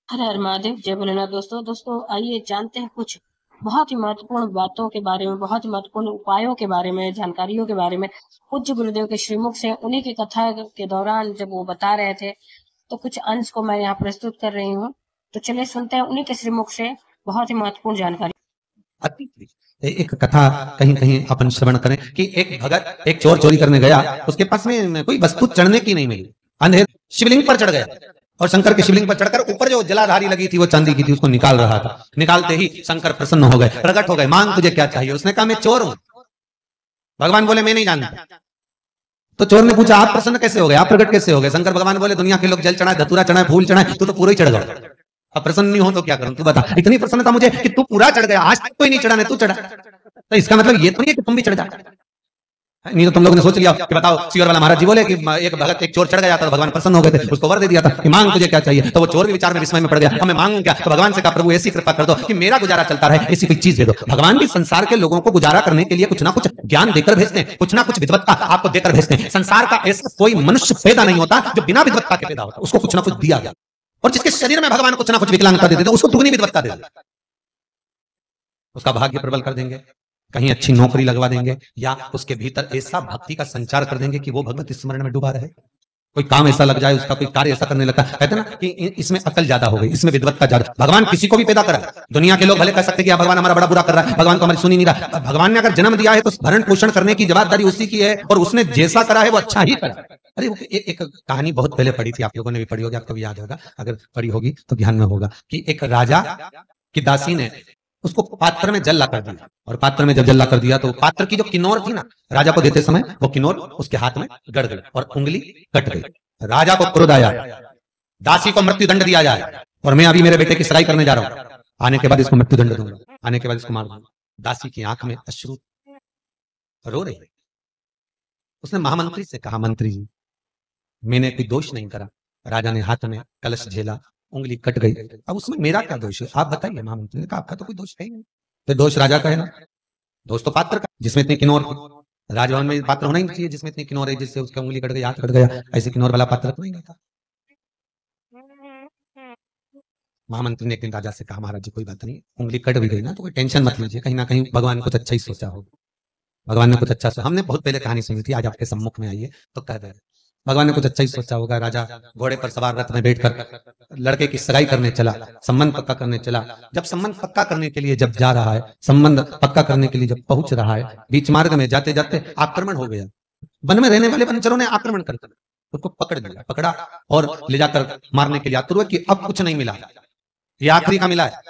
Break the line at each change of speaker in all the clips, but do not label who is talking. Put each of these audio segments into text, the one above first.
हर हर महादेव, जय भोलेनाथ। दोस्तों दोस्तों आइए जानते हैं कुछ बहुत ही महत्वपूर्ण बातों के बारे में, बहुत ही महत्वपूर्ण उपायों के बारे में, जानकारियों के बारे में। पूज्य गुरुदेव के श्रीमुख से उन्हीं की कथा के दौरान जब वो बता रहे थे, तो कुछ अंश को मैं यहाँ प्रस्तुत कर रही हूँ। तो चलिए सुनते हैं उन्हीं के श्रीमुख से बहुत ही महत्वपूर्ण जानकारी।
एक कथा कहीं कहीं अपन श्रवण करें कि एक भगत एक चोर चोरी करने गया, उसके पास में कोई वस्तु चढ़ने की नहीं मिली। अंधेर शिवलिंग पर चढ़ गया और शंकर के शिवलिंग पर चढ़कर ऊपर जो जलाधारी लगी थी वो चांदी की थी, उसको निकाल रहा था। निकालते ही शंकर प्रसन्न हो गए, प्रकट हो गए, मांग तुझे क्या चाहिए। उसने कहा मैं चोर हूं। भगवान बोले मैं नहीं जानता। तो चोर ने पूछा आप प्रसन्न कैसे हो गए, आप प्रकट कैसे हो गए। शंकर भगवान बोले दुनिया के लोग जल चढ़ाए, धतूरा चढ़ाए, फूल चढ़ाए, तू तो पूरा ही चढ़ गया। अब प्रसन्न नहीं हो तो क्या करूं, तू बता। इतनी प्रसन्नता मुझे कि तू पूरा चढ़ गया, आज तक कोई नहीं चढ़ा, नहीं तू चढ़ा। तो इसका मतलब ये तो नहीं है कि तुम भी चढ़ जाए। नहीं तो तुम लोगों ने सोच लिया कि बताओ, सियोर वाला महाराज जी बोले कि एक भगत एक चोर चढ़ गया था तो भगवान प्रसन्न हो गए थे, उसको वर दे दिया था कि मांग तुझे क्या चाहिए। तो वो चोर भी विचार में विस्मय में पड़ गया, हमें मांग क्या। तो भगवान से कहा प्रभु ऐसी कृपा कर दो कि मेरा गुजारा चलता रहे, ऐसी कोई चीज दे दो। भगवान भी संसार के लोगों को गुजारा करने के लिए कुछ ना कुछ ज्ञान देकर भेजते हैं, कुछ ना कुछ विद्वत्ता आपको देकर भेजते हैं। संसार का ऐसा कोई मनुष्य पैदा नहीं होता जो बिना विद्वत्ता के पैदा होता, उसको कुछ ना कुछ दिया गया। और जिसके शरीर में भगवान कुछ ना कुछ विकलांगता दे देते उसको दुगनी विद्वत्ता दे देते, उसका भाग्य प्रबल कर देंगे, कहीं अच्छी नौकरी लगवा देंगे, या उसके भीतर ऐसा भक्ति का संचार कर देंगे कि वो भगवत स्मरण में डूबा रहे। कोई काम ऐसा लग जाए, उसका कोई कार्य ऐसा करने लगता है। कहते ना कि इसमें अकल ज्यादा हो गई, इसमें विद्वत्ता ज्यादा। भगवान किसी को भी पैदा करा। दुनिया के लोग भले कह सकते कि भगवान हमारा बड़ा बुरा कर रहा है, भगवान को हमारी सुनी नहीं रहा। भगवान ने अगर जन्म दिया है तो भरण पोषण करने की जवाबदारी उसी की है, और उसने जैसा करा है वो अच्छा ही करा। अरे एक कहानी बहुत पहले पढ़ी थी, आप लोगों ने भी पढ़ी होगी, आपको भी याद होगा, अगर पढ़ी होगी तो ध्यान में होगा कि एक राजा की दासी ने उसको पात्र में जल ला कर दिया, और पात्र में जब जल ला कर दिया तो पात्र की जो किन्नौर थी ना, राजा को देते समय वो किन्नौर उसके हाथ में गड़ गई और उंगली कट गई। राजा को क्रोध आया, दासी को मृत्यु दंड दिया जाए, और मैं अभी मेरे बेटे की सगाई करने जा रहा हूं, आने के बाद इसको मृत्यु दंड दूंगा, आने के बाद इसको मार दूंगा। दासी की आंख में अश्रु, रो रही। उसने महामंत्री से कहा मंत्री जी मैंने कोई दोष नहीं करा। राजा ने हाथ में कलश झेला, उंगली कट गई, अब उसमें मेरा क्या दोष है आप बताइए। महामंत्री ने कहा आपका तो कोई दोष है ही नहीं। तो दोष राजा का है ना, दोष तो पात्र का, जिसमें इतनी किन्नौर थी। राजभवन में पात्र होना ही नहीं चाहिए जिसमें इतनी किन्नौर है, जिससे उसकी उंगली कट गई, हाथ कट गया, ऐसे किन्नौर वाला पात्र तो नहीं था। महामंत्री ने एक दिन राजा से कहा महाराज जी कोई बात नहीं, उंगली कट भी गई ना तो कोई टेंशन मत लीजिए, कहीं ना कहीं भगवान कुछ अच्छा ही सोचा होगा। भगवान ने कुछ अच्छा सोचा, हमने बहुत पहले कहानी सुनी थी, आज आपके सम्मुख में आइए तो कह दे भगवान ने कुछ अच्छा ही सोचा होगा। राजा घोड़े पर सवार रथ में बैठकर लड़के की सगाई करने चला, संबंध पक्का करने चला। जब संबंध पक्का करने के लिए जब जा रहा है, संबंध पक्का करने के लिए जब पहुंच रहा है, बीच मार्ग में जाते जाते आक्रमण हो गया। वन में रहने वाले वनचरों ने आक्रमण कर उसको पकड़ लिया, पकड़ा और ले जाकर मारने के लिए आतुर हुए कि अब कुछ नहीं मिला, ये आखिरी का मिला है,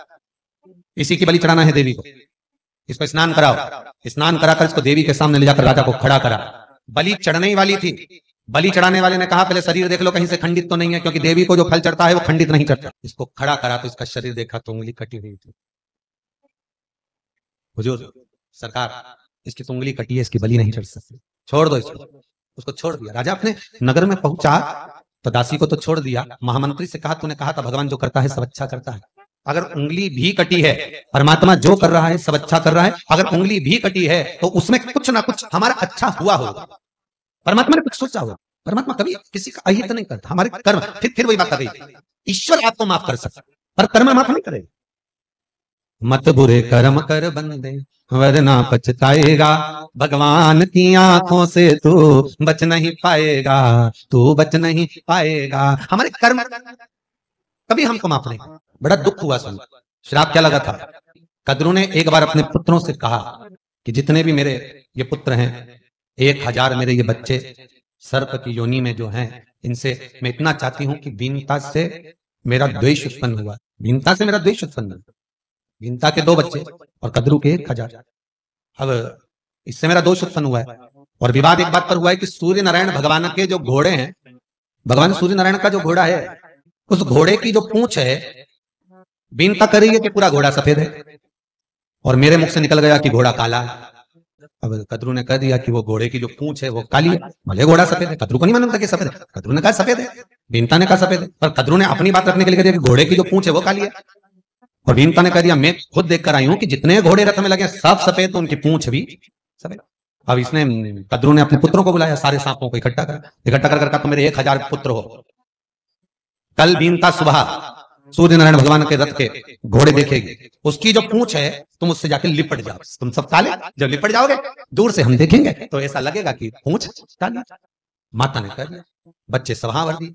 इसी की बलि चढ़ाना है देवी को, इसको स्नान कराओ। स्नान कराकर इसको देवी के सामने ले जाकर राजा को खड़ा करा। बलि चढ़ने वाली थी, बलि चढ़ाने वाले ने कहा पहले शरीर देख लो कहीं से खंडित तो नहीं है, क्योंकि देवी को जो फल चढ़ता है वो खंडित नहीं चढ़ता। इसको खड़ा करा तो इसका शरीर देखा तो उंगली कटी हुई थी। हुजूर सरकार इसकी तो उंगली कटी है, इसकी बलि नहीं चढ़ सकती, छोड़ दो इसको। उसको छोड़ दिया। राजा अपने नगर में पहुंचा तो दासी को तो छोड़ दिया, महामंत्री से कहा तूने कहा था भगवान जो करता है सब अच्छा करता है। अगर उंगली भी कटी है, परमात्मा जो कर रहा है सब अच्छा कर रहा है, अगर उंगली भी कटी है तो उसमें कुछ ना कुछ हमारा अच्छा हुआ होगा, परमात्मा ने कुछ सोचा होगा। परमात्मा कभी किसी का अहित नहीं करता, हमारे कर्म। फिर वही बात आ गई, ईश्वर आपको माफ कर सकता पर कर्म माफ नहीं करेगा। मत बुरे कर्म कर बंदे वरना पछताएगा, भगवान की आंखों से तू बच नहीं पाएगा, तू बच नहीं पाएगा। हमारे कर्म कभी हमको माफ नहीं। बड़ा दुख हुआ सुन, श्राप क्या लगा था। कद्रू ने एक बार अपने पुत्रों से कहा कि जितने भी मेरे ये पुत्र हैं, 1000 मेरे ये बच्चे सर्प की योनि में जो हैं, इनसे मैं इतना चाहती हूं कि दीनता से मेरा द्वेष उत्पन्न हुआ, दीनता से मेरा द्वेष उत्पन्न हुआ। दीनता के 2 बच्चे और कद्रू के 1000। अब इससे मेरा दोष उत्पन्न हुआ है। और विवाद एक बात पर हुआ है कि सूर्य नारायण भगवान के जो घोड़े हैं, भगवान सूर्य नारायण का जो घोड़ा है, उस घोड़े की जो पूंछ है, बीनता करेगी कि पूरा घोड़ा सफेद है, और मेरे मुख से निकल गया कि घोड़ा काला है। अब कद्रू ने कह दिया कि वो घोड़े की जो पूंछ है वो काली है, भले घोड़ा सफेद है। कद्रू को नहीं मालूम था कि सफेद है, कद्रू ने कहा सफेद है, बीनता ने कहा सफेद है, पर कद्रू ने अपनी बात रखने के लिए कह दिया कि घोड़े की जो पूंछ है वो काली है। और बीनता ने कह दिया मैं खुद देख कर आई हूं कि जितने घोड़े रथ में लगे सब सफेद, तो उनकी पूंछ भी सफेद। अब इसने कद्रू ने अपने पुत्रों को बुलाया, सारे सांपों को इकट्ठा कर कहा तो मेरे 1000 पुत्र हो। कल बीनता सुबह सूर्य नारायण भगवान के रथ के घोड़े देखेगी, उसकी जो पूंछ है तुम उससे जाके लिपट जाओ। तुम सब काले, जब लिपट जाओगे दूर से हम देखेंगे तो ऐसा लगेगा कि पूंछ काली। माता ने कर दिया, बच्चे सभा भर दिए।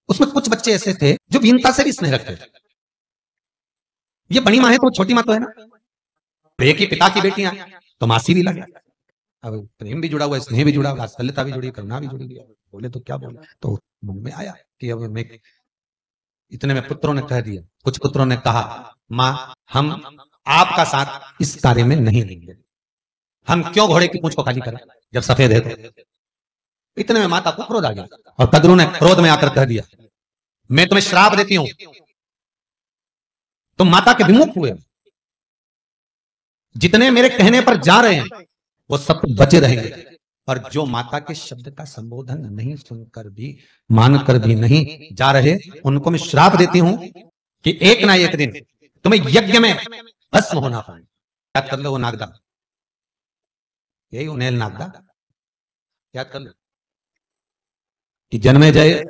उसमें कुछ बच्चे ऐसे थे जो वीनता से भी स्नेह रखते थे। ये बड़ी माँ है तो छोटी माँ तो है ना, एक ही पिता की बेटियां तो मासी भी लगे। अब प्रेम भी जुड़ा हुआ है, स्नेह भी जुड़ा हुआ, वात्सल्यता भी जुड़ी, करुणा भी जुड़ी हुई। बोले तो क्या बोले, तो मन में आया कि अब मैं, इतने में पुत्रों ने कह दिया, कुछ पुत्रों ने कहा माँ हम आपका साथ इस कार्य में नहीं लेंगे, हम क्यों घोड़े की पूंछ को खाली करें जब सफेद है तो। इतने में माता को क्रोध आ गया और कद्रू ने क्रोध में आकर कह दिया मैं तुम्हें श्राप देती हूं, तुम माता के विमुख हुए, जितने मेरे कहने पर जा रहे हैं वो सब बचे रहेंगे, और जो माता के शब्द का संबोधन नहीं सुनकर भी, मानकर भी नहीं जा रहे, उनको मैं श्राप देती हूं कि एक ना एक दिन तुम्हें यज्ञ में भस्म होना पाए। याद कर लो वो नागदा, यही उन्हेल नागदा, याद कर लो कि जन्मेजय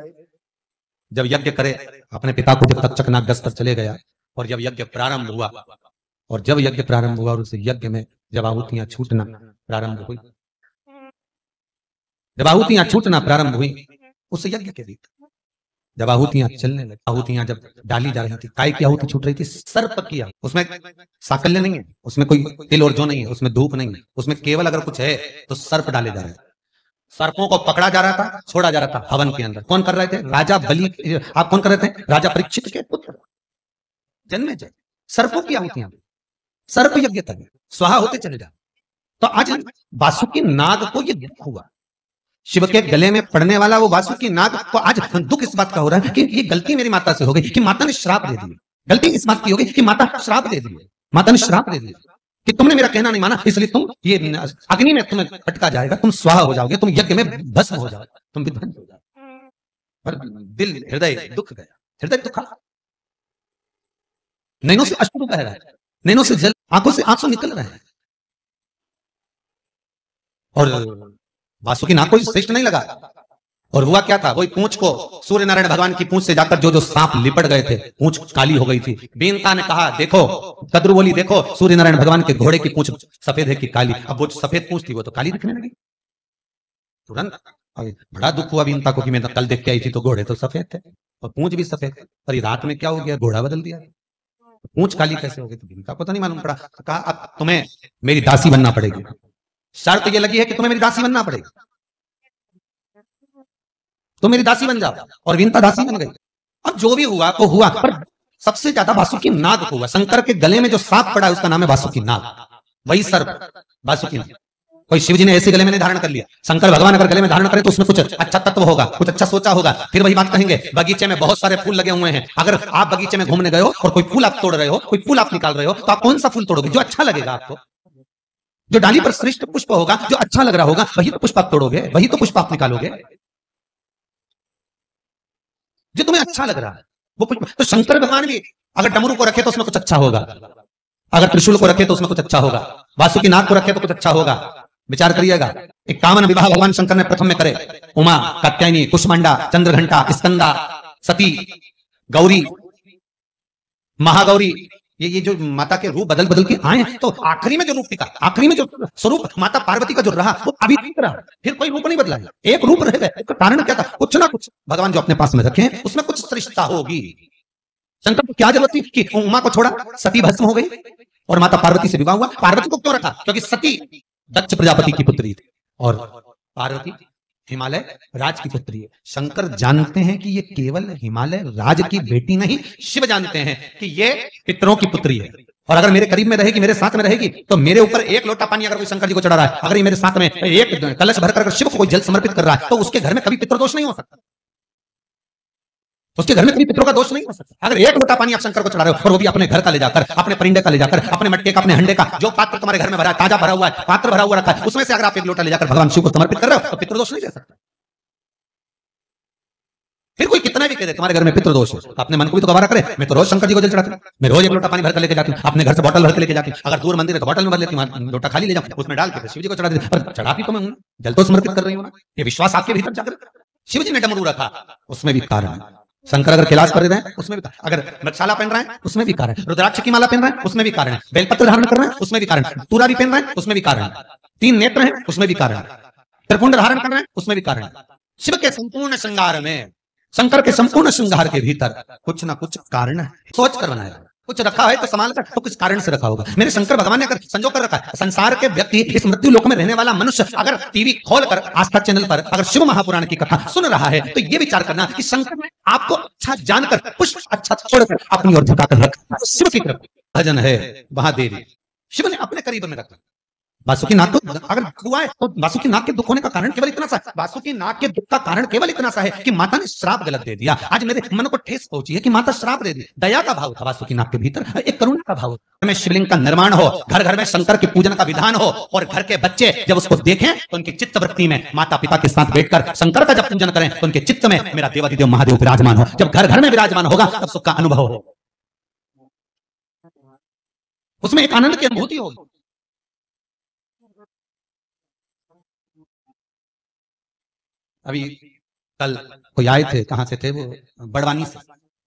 जब यज्ञ करे अपने पिता को जब तक्षक नाग दस पर चले गया, और जब यज्ञ प्रारंभ हुआ, और जब यज्ञ प्रारंभ हुआ और उस यज्ञ में जब आहुतियां छूटना प्रारंभ हुई, जब आहुतियां छूटना प्रारंभ हुई उस यज्ञ के बीच, जब आहुतियां चलने लगी, आहुतियां जब डाली जा रही थी, काय की आहुति छूट रही थी, सर्प की, उसमें साकल्य नहीं है, उसमें कोई तिल और जो नहीं है, उसमें धूप नहीं है, उसमें केवल अगर कुछ है तो सर्प डाले जा रहे थे। सर्पों को पकड़ा जा रहा था, छोड़ा जा रहा था हवन के अंदर। कौन कर रहे थे? राजा बलि। आप कौन कर रहे थे? राजा परीक्षित के पुत्र जन्मेजय। सर्पों की आहुतियां, सर्प यज्ञ तक स्वाहा होते चले जा। तो आज वासुकी नाग को ये दुख हुआ, शिव के गले में पड़ने वाला वो वासुकी नाग को आज दुख इस बात का हो रहा है कि ये गलती मेरी माता से हो गई कि माता ने श्राप दे दिया। गलती इस बात की हो गई कि माता श्राप दे दी, माता ने श्राप दे दिया कि तुमने मेरा कहना नहीं माना, इसलिए तुम ये अग्नि में तुम्हें फटका जाएगा, तुम स्वाहा हो जाओगे, तुम यज्ञ में भस्म हो जाओगे, तुम विध्वंस हो जाओगे। पर दिल, हृदय दुख गया, हृदय दुखा, नैनों से अश्रु बह रहा है, नैनों से जल, आंखों से आंसू निकल रहे हैं। और वासुकी नाग को श्रेष्ठ नहीं लगा। और हुआ क्या था, वही पूंछ को सूर्य नारायण भगवान की पूंछ से जाकर जो जो सांप लिपट गए थे, पूंछ काली हो गई थी। बीनता ने कहा देखो, कद्रू बोली देखो, सूर्य नारायण भगवान के घोड़े की पूंछ सफेद है कि काली। अब वो सफेद पूंछ थी वो तो काली दिखने लगी तुरंत। बड़ा दुख हुआ बीनता को कि मैं कल देख के आई थी तो घोड़े तो सफेद थे और पूंछ भी सफेद थे, पर ये रात में क्या हो गया, घोड़ा बदल दिया, पूंछ काली कैसे हो गई? तो बीनता को तो नहीं मालूम पड़ा। कहा अब तुम्हें मेरी दासी बनना पड़ेगी, शर्त ये लगी है कि तुम्हें मेरी दासी बनना पड़ेगी, तुम मेरी दासी बन जाओ। और विनता दासी बन गई। अब जो भी हुआ वो हुआ, पर सबसे ज्यादा वासुकी नाग को हुआ। शंकर के गले में जो सांप पड़ा है उसका नाम है वासुकी नाग, वही सर्प वासुकी नाग। कोई शिव जी ने ऐसे गले में नहीं धारण कर लिया। शंकर भगवान अगर गले में धारण करें तो उसमें कुछ अच्छा तत्व होगा, कुछ अच्छा सोचा होगा। फिर वही बात कहेंगे, बगीचे में बहुत सारे फूल लगे हुए हैं, अगर आप बगीचे में घूमने गए हो और कोई फूल आप तोड़ रहे हो, कोई फूल आप निकाल रहे हो, तो आप कौन सा फूल तोड़ोगे? जो अच्छा लगेगा आपको, जो डाली पर श्रेष्ठ पुष्प होगा, जो अच्छा लग रहा होगा, वही तो पुष्प आप तोड़ोगे, वही तो पुष्प आप निकालोगे, जो तुम्हें अच्छा लग रहा है वो पुष्प। तो शंकर भगवान भी अगर डमरू को रखे तो उसमें कुछ अच्छा होगा, अगर त्रिशूल को रखे तो उसमें कुछ अच्छा होगा, वासुकी नाग को रखे तो कुछ अच्छा होगा। विचार करिएगा, एक कामन विवाह भगवान शंकर ने प्रथम में करे। उमा, कात्यायनी, कुष्मांडा, चंद्रघंटा, स्कंदा, सती, गौरी, महागौरी, ये जो माता के रूप बदल बदल के आए, तो आखिरी में जो रूप टिका, आखिरी में जो स्वरूप माता पार्वती का जो रहा वो अभी तक रहा, फिर कोई रूप नहीं बदला, एक रूप रह गए। इसका कारण क्या था? कुछ ना कुछ भगवान जो अपने पास में रखे हैं उसमें कुछ श्रेष्ठता होगी। शंकर को क्या जरूरत थी कि उमा को छोड़ा, सती भस्म हो गई और माता पार्वती से विवाह हुआ। पार्वती को क्यों रखा? क्योंकि सती दक्ष प्रजापति की पुत्री थी और पार्वती हिमालय राज की पुत्री है। शंकर जानते हैं कि ये केवल हिमालय राज की बेटी नहीं, शिव जानते हैं कि ये पितरों की पुत्री है। और अगर मेरे करीब में रहेगी, मेरे साथ में रहेगी, तो मेरे ऊपर एक लोटा पानी अगर कोई शंकर जी को चढ़ा रहा है, अगर ये मेरे साथ में एक कलश भरकर अगर शिव को कोई जल समर्पित कर रहा है, तो उसके घर में कभी पितृदोष नहीं हो सकता, उसके घर में कभी पितरों का दोष नहीं हो सकता। अगर एक लोटा पानी आप शंकर को चढ़ा रहे हो, और वो भी अपने घर का ले जाकर, अपने परिंदे का ले जाकर, अपने मटके का, अपने हंडे का, जो पात्र तुम्हारे घर में भरा है, ताजा भरा हुआ है, पात्र भरा हुआ रखा है, उसमें से अगर आप एक लोटा ले जाकर भगवान शिव को समर्पित कर रहे हो, तो पितृदोष नहीं ले सकता। फिर कोई कितना भी कह दे तुम्हारे घर में पितृदोष है, अपने मन को भी तो गवारा करे। मैं तो रोज शंकर जी को जल चढ़ाती हूँ, मैं रोज एक लोटा पानी भर कर लेके जाती हूँ, अपने घर से बोतल भर के लेके जाती हूँ, अगर दूर मंदिर है तो बोतल में भर लेती हूँ, लोटा खाली ले जाऊँ, उसमें डाल के शिव जी को चढ़ा देती। पर चढ़ाती तो मैं हूँ, जल तो समर्पित कर रही हूँ ना। ये विश्वास आपके भीतर जागृत। शिव जी ने डमरू रखा, उसमें भी कारण है, शंकर अगर कैलाश पर रहे हैं उसमें भी अगर मृगशाला पहन रहे हैं उसमें भी कारण है, रुद्राक्ष की माला पहन रहे हैं उसमें भी कारण है, बेलपत्र धारण कर रहे हैं उसमें भी कारण है, तुरा भी पहन रहे हैं उसमें भी कारण है, 3 नेत्र हैं उसमें भी कारण है, त्रिपुंड धारण कर रहे हैं उसमें भी कारण है। शिव के संपूर्ण श्रृंगार में, शंकर के संपूर्ण श्रृंगार के भीतर कुछ ना कुछ कारण है, सोच कर बनाया, कुछ रखा है तो संभाल कर, तो किस कारण से रखा होगा। मेरे शंकर भगवान ने अगर संजो कर रखा है। संसार के व्यक्ति, इस मृत्यु लोक में रहने वाला मनुष्य अगर टीवी खोलकर आस्था चैनल पर अगर शिव महापुराण की कथा सुन रहा है तो ये विचार करना कि शंकर ने आपको अच्छा जानकर पुष्प अच्छा छोड़कर अपनी ओर झुकाकर रखा। शिव की कृपा भजन है महादेवी, शिव ने अपने करीब में रखा। वासुकीनाथ तो अगर हुआ है तो वासुकीनाथ के दुख होने का कारण केवल इतना सा है, वासुकीनाथ के दुख का कारण केवल इतना सा है कि माता ने श्राप गलत दे दिया। आज मेरे मन को ठेस पहुंची है कि माता श्राप दे दी। दया का भाव था वासुकीनाथ के भीतर, एक करुणा का भाव में शिवलिंग का निर्माण हो, घर घर में शंकर के पूजन का विधान हो और घर के बच्चे जब उसको देखें तो उनकी चित्त वृत्ति में माता पिता के साथ बैठकर शंकर का जब पूजन करें तो उनके चित्त में मेरा देवाधिदेव महादेव विराजमान हो। जब घर घर में विराजमान होगा तब सुख का अनुभव हो, उसमें एक आनंद की अनुभूति होगी। अभी कल कोई आए थे, कहां से थे वो, बड़वानी से,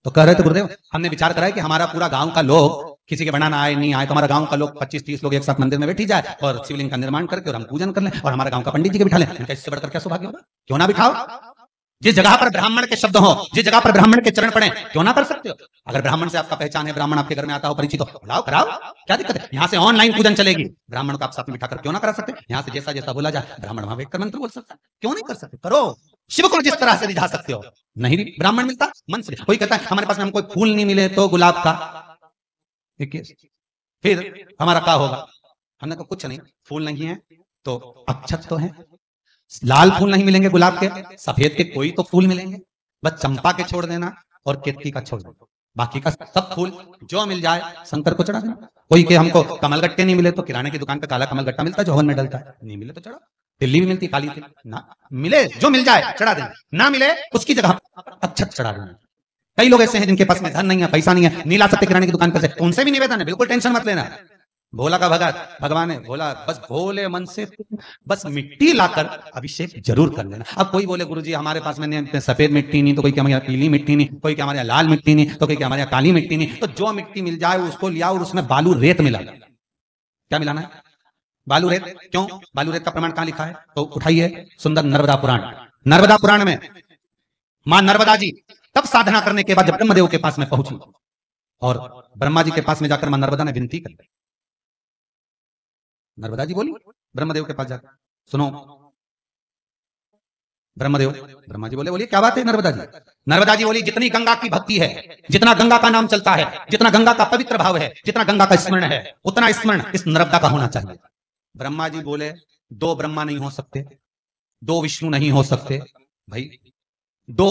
तो कह रहे थे गुरुदेव हमने विचार करा है कि हमारा पूरा गांव का लोग, किसी के बनाना आए नहीं आए तो हमारा गांव का लोग 25-30 लोग एक साथ मंदिर में बैठी जाए और शिवलिंग का निर्माण करके और हम पूजन कर लें और हमारा गांव का पंडित जी के बिठा लें। इससे बढ़कर क्या सौभाग्य होगा? क्यों ना बिठाओ। जिस जगह पर ब्राह्मण के शब्द हो, जिस जगह पर ब्राह्मण के चरण पड़े, क्यों ना कर सकते हो। अगर ब्राह्मण से आपका पहचान है, ब्राह्मण आपके घर में आता हो, परिचित हो, बुलाओ कराओ, क्या दिक्कत है। यहाँ से ऑनलाइन पूजन चलेगी, ब्राह्मण को आप साथ में बिठाकर क्यों ना करा सकते। यहाँ से जैसा जैसा बोला जाए ब्राह्मण वहां बैठकर मंत्र बोल सकता है, क्यों नहीं कर सकते। करो, शिव को जिस तरह से रिझा सकते हो। नहीं भी ब्राह्मण मिलता मन से, कोई कहता है हमारे पास में हमको फूल नहीं मिले तो गुलाब का, फिर हमारा क्या होगा। हमने कहा कुछ नहीं, फूल नहीं है तो अक्षत तो है, लाल फूल नहीं मिलेंगे गुलाब के, सफेद के कोई तो फूल मिलेंगे, बस चंपा के छोड़ देना और केतकी का छोड़ देना, बाकी का सब फूल जो मिल जाए शंकर को चढ़ा देना। कोई के हमको कमलगट्टे नहीं मिले तो किराने की दुकान पे काला कमलगट्टा मिलता है जो हवन में डलता है, नहीं मिले तो चढ़ा। दिल्ली भी मिलती काली तिल, ना मिले जो मिल जाए चढ़ा देना, ना मिले उसकी जगह अक्षत चढ़ा देना। कई लोग ऐसे हैं जिनके पास में धन नहीं है, पैसा नहीं है, नीला सत्य किराने की दुकान पर से, उनसे भी निवेदन है बिल्कुल टेंशन मत लेना। भोला का भगत भगवान है, भोला बस भोले मन से बस मिट्टी लाकर अभिषेक जरूर कर लेना। अब कोई बोले गुरुजी हमारे पास में सफेद मिट्टी नहीं, तो कोई क्या हमारे यहाँ पीली मिट्टी नहीं, कोई क्या हमारे यहाँ लाल मिट्टी नहीं, तो कोई क्या हमारे यहाँ काली मिट्टी नहीं, तो जो मिट्टी मिल जाए उसको लिया और उसमें बालू रेत मिला। क्या मिलाना है? बालू रेत। क्यों? बालू रेत का प्रमाण कहां लिखा है? तो उठाइए सुंदर नर्मदा पुराण। नर्मदा पुराण में मां नर्मदा जी तब साधना करने के बाद जब ब्रह्मदेव के पास में पहुंची और ब्रह्मा जी के पास में जाकर मां नर्मदा ने विनती कर दी। नर्मदा जी बोली ब्रह्मदेव के पास जाकर, सुनो ब्रह्मदेव, ब्रह्मा जी बोले बोलिए क्या बात है नर्मदा जी। नर्मदा जी बोली जितनी गंगा की भक्ति है, जितना गंगा का नाम चलता है, जितना गंगा का पवित्र भाव है, जितना गंगा का स्मरण है, उतना स्मरण इस नर्मदा का होना चाहिए। ब्रह्मा जी बोले दो ब्रह्मा नहीं हो सकते, दो विष्णु नहीं हो सकते भाई, दो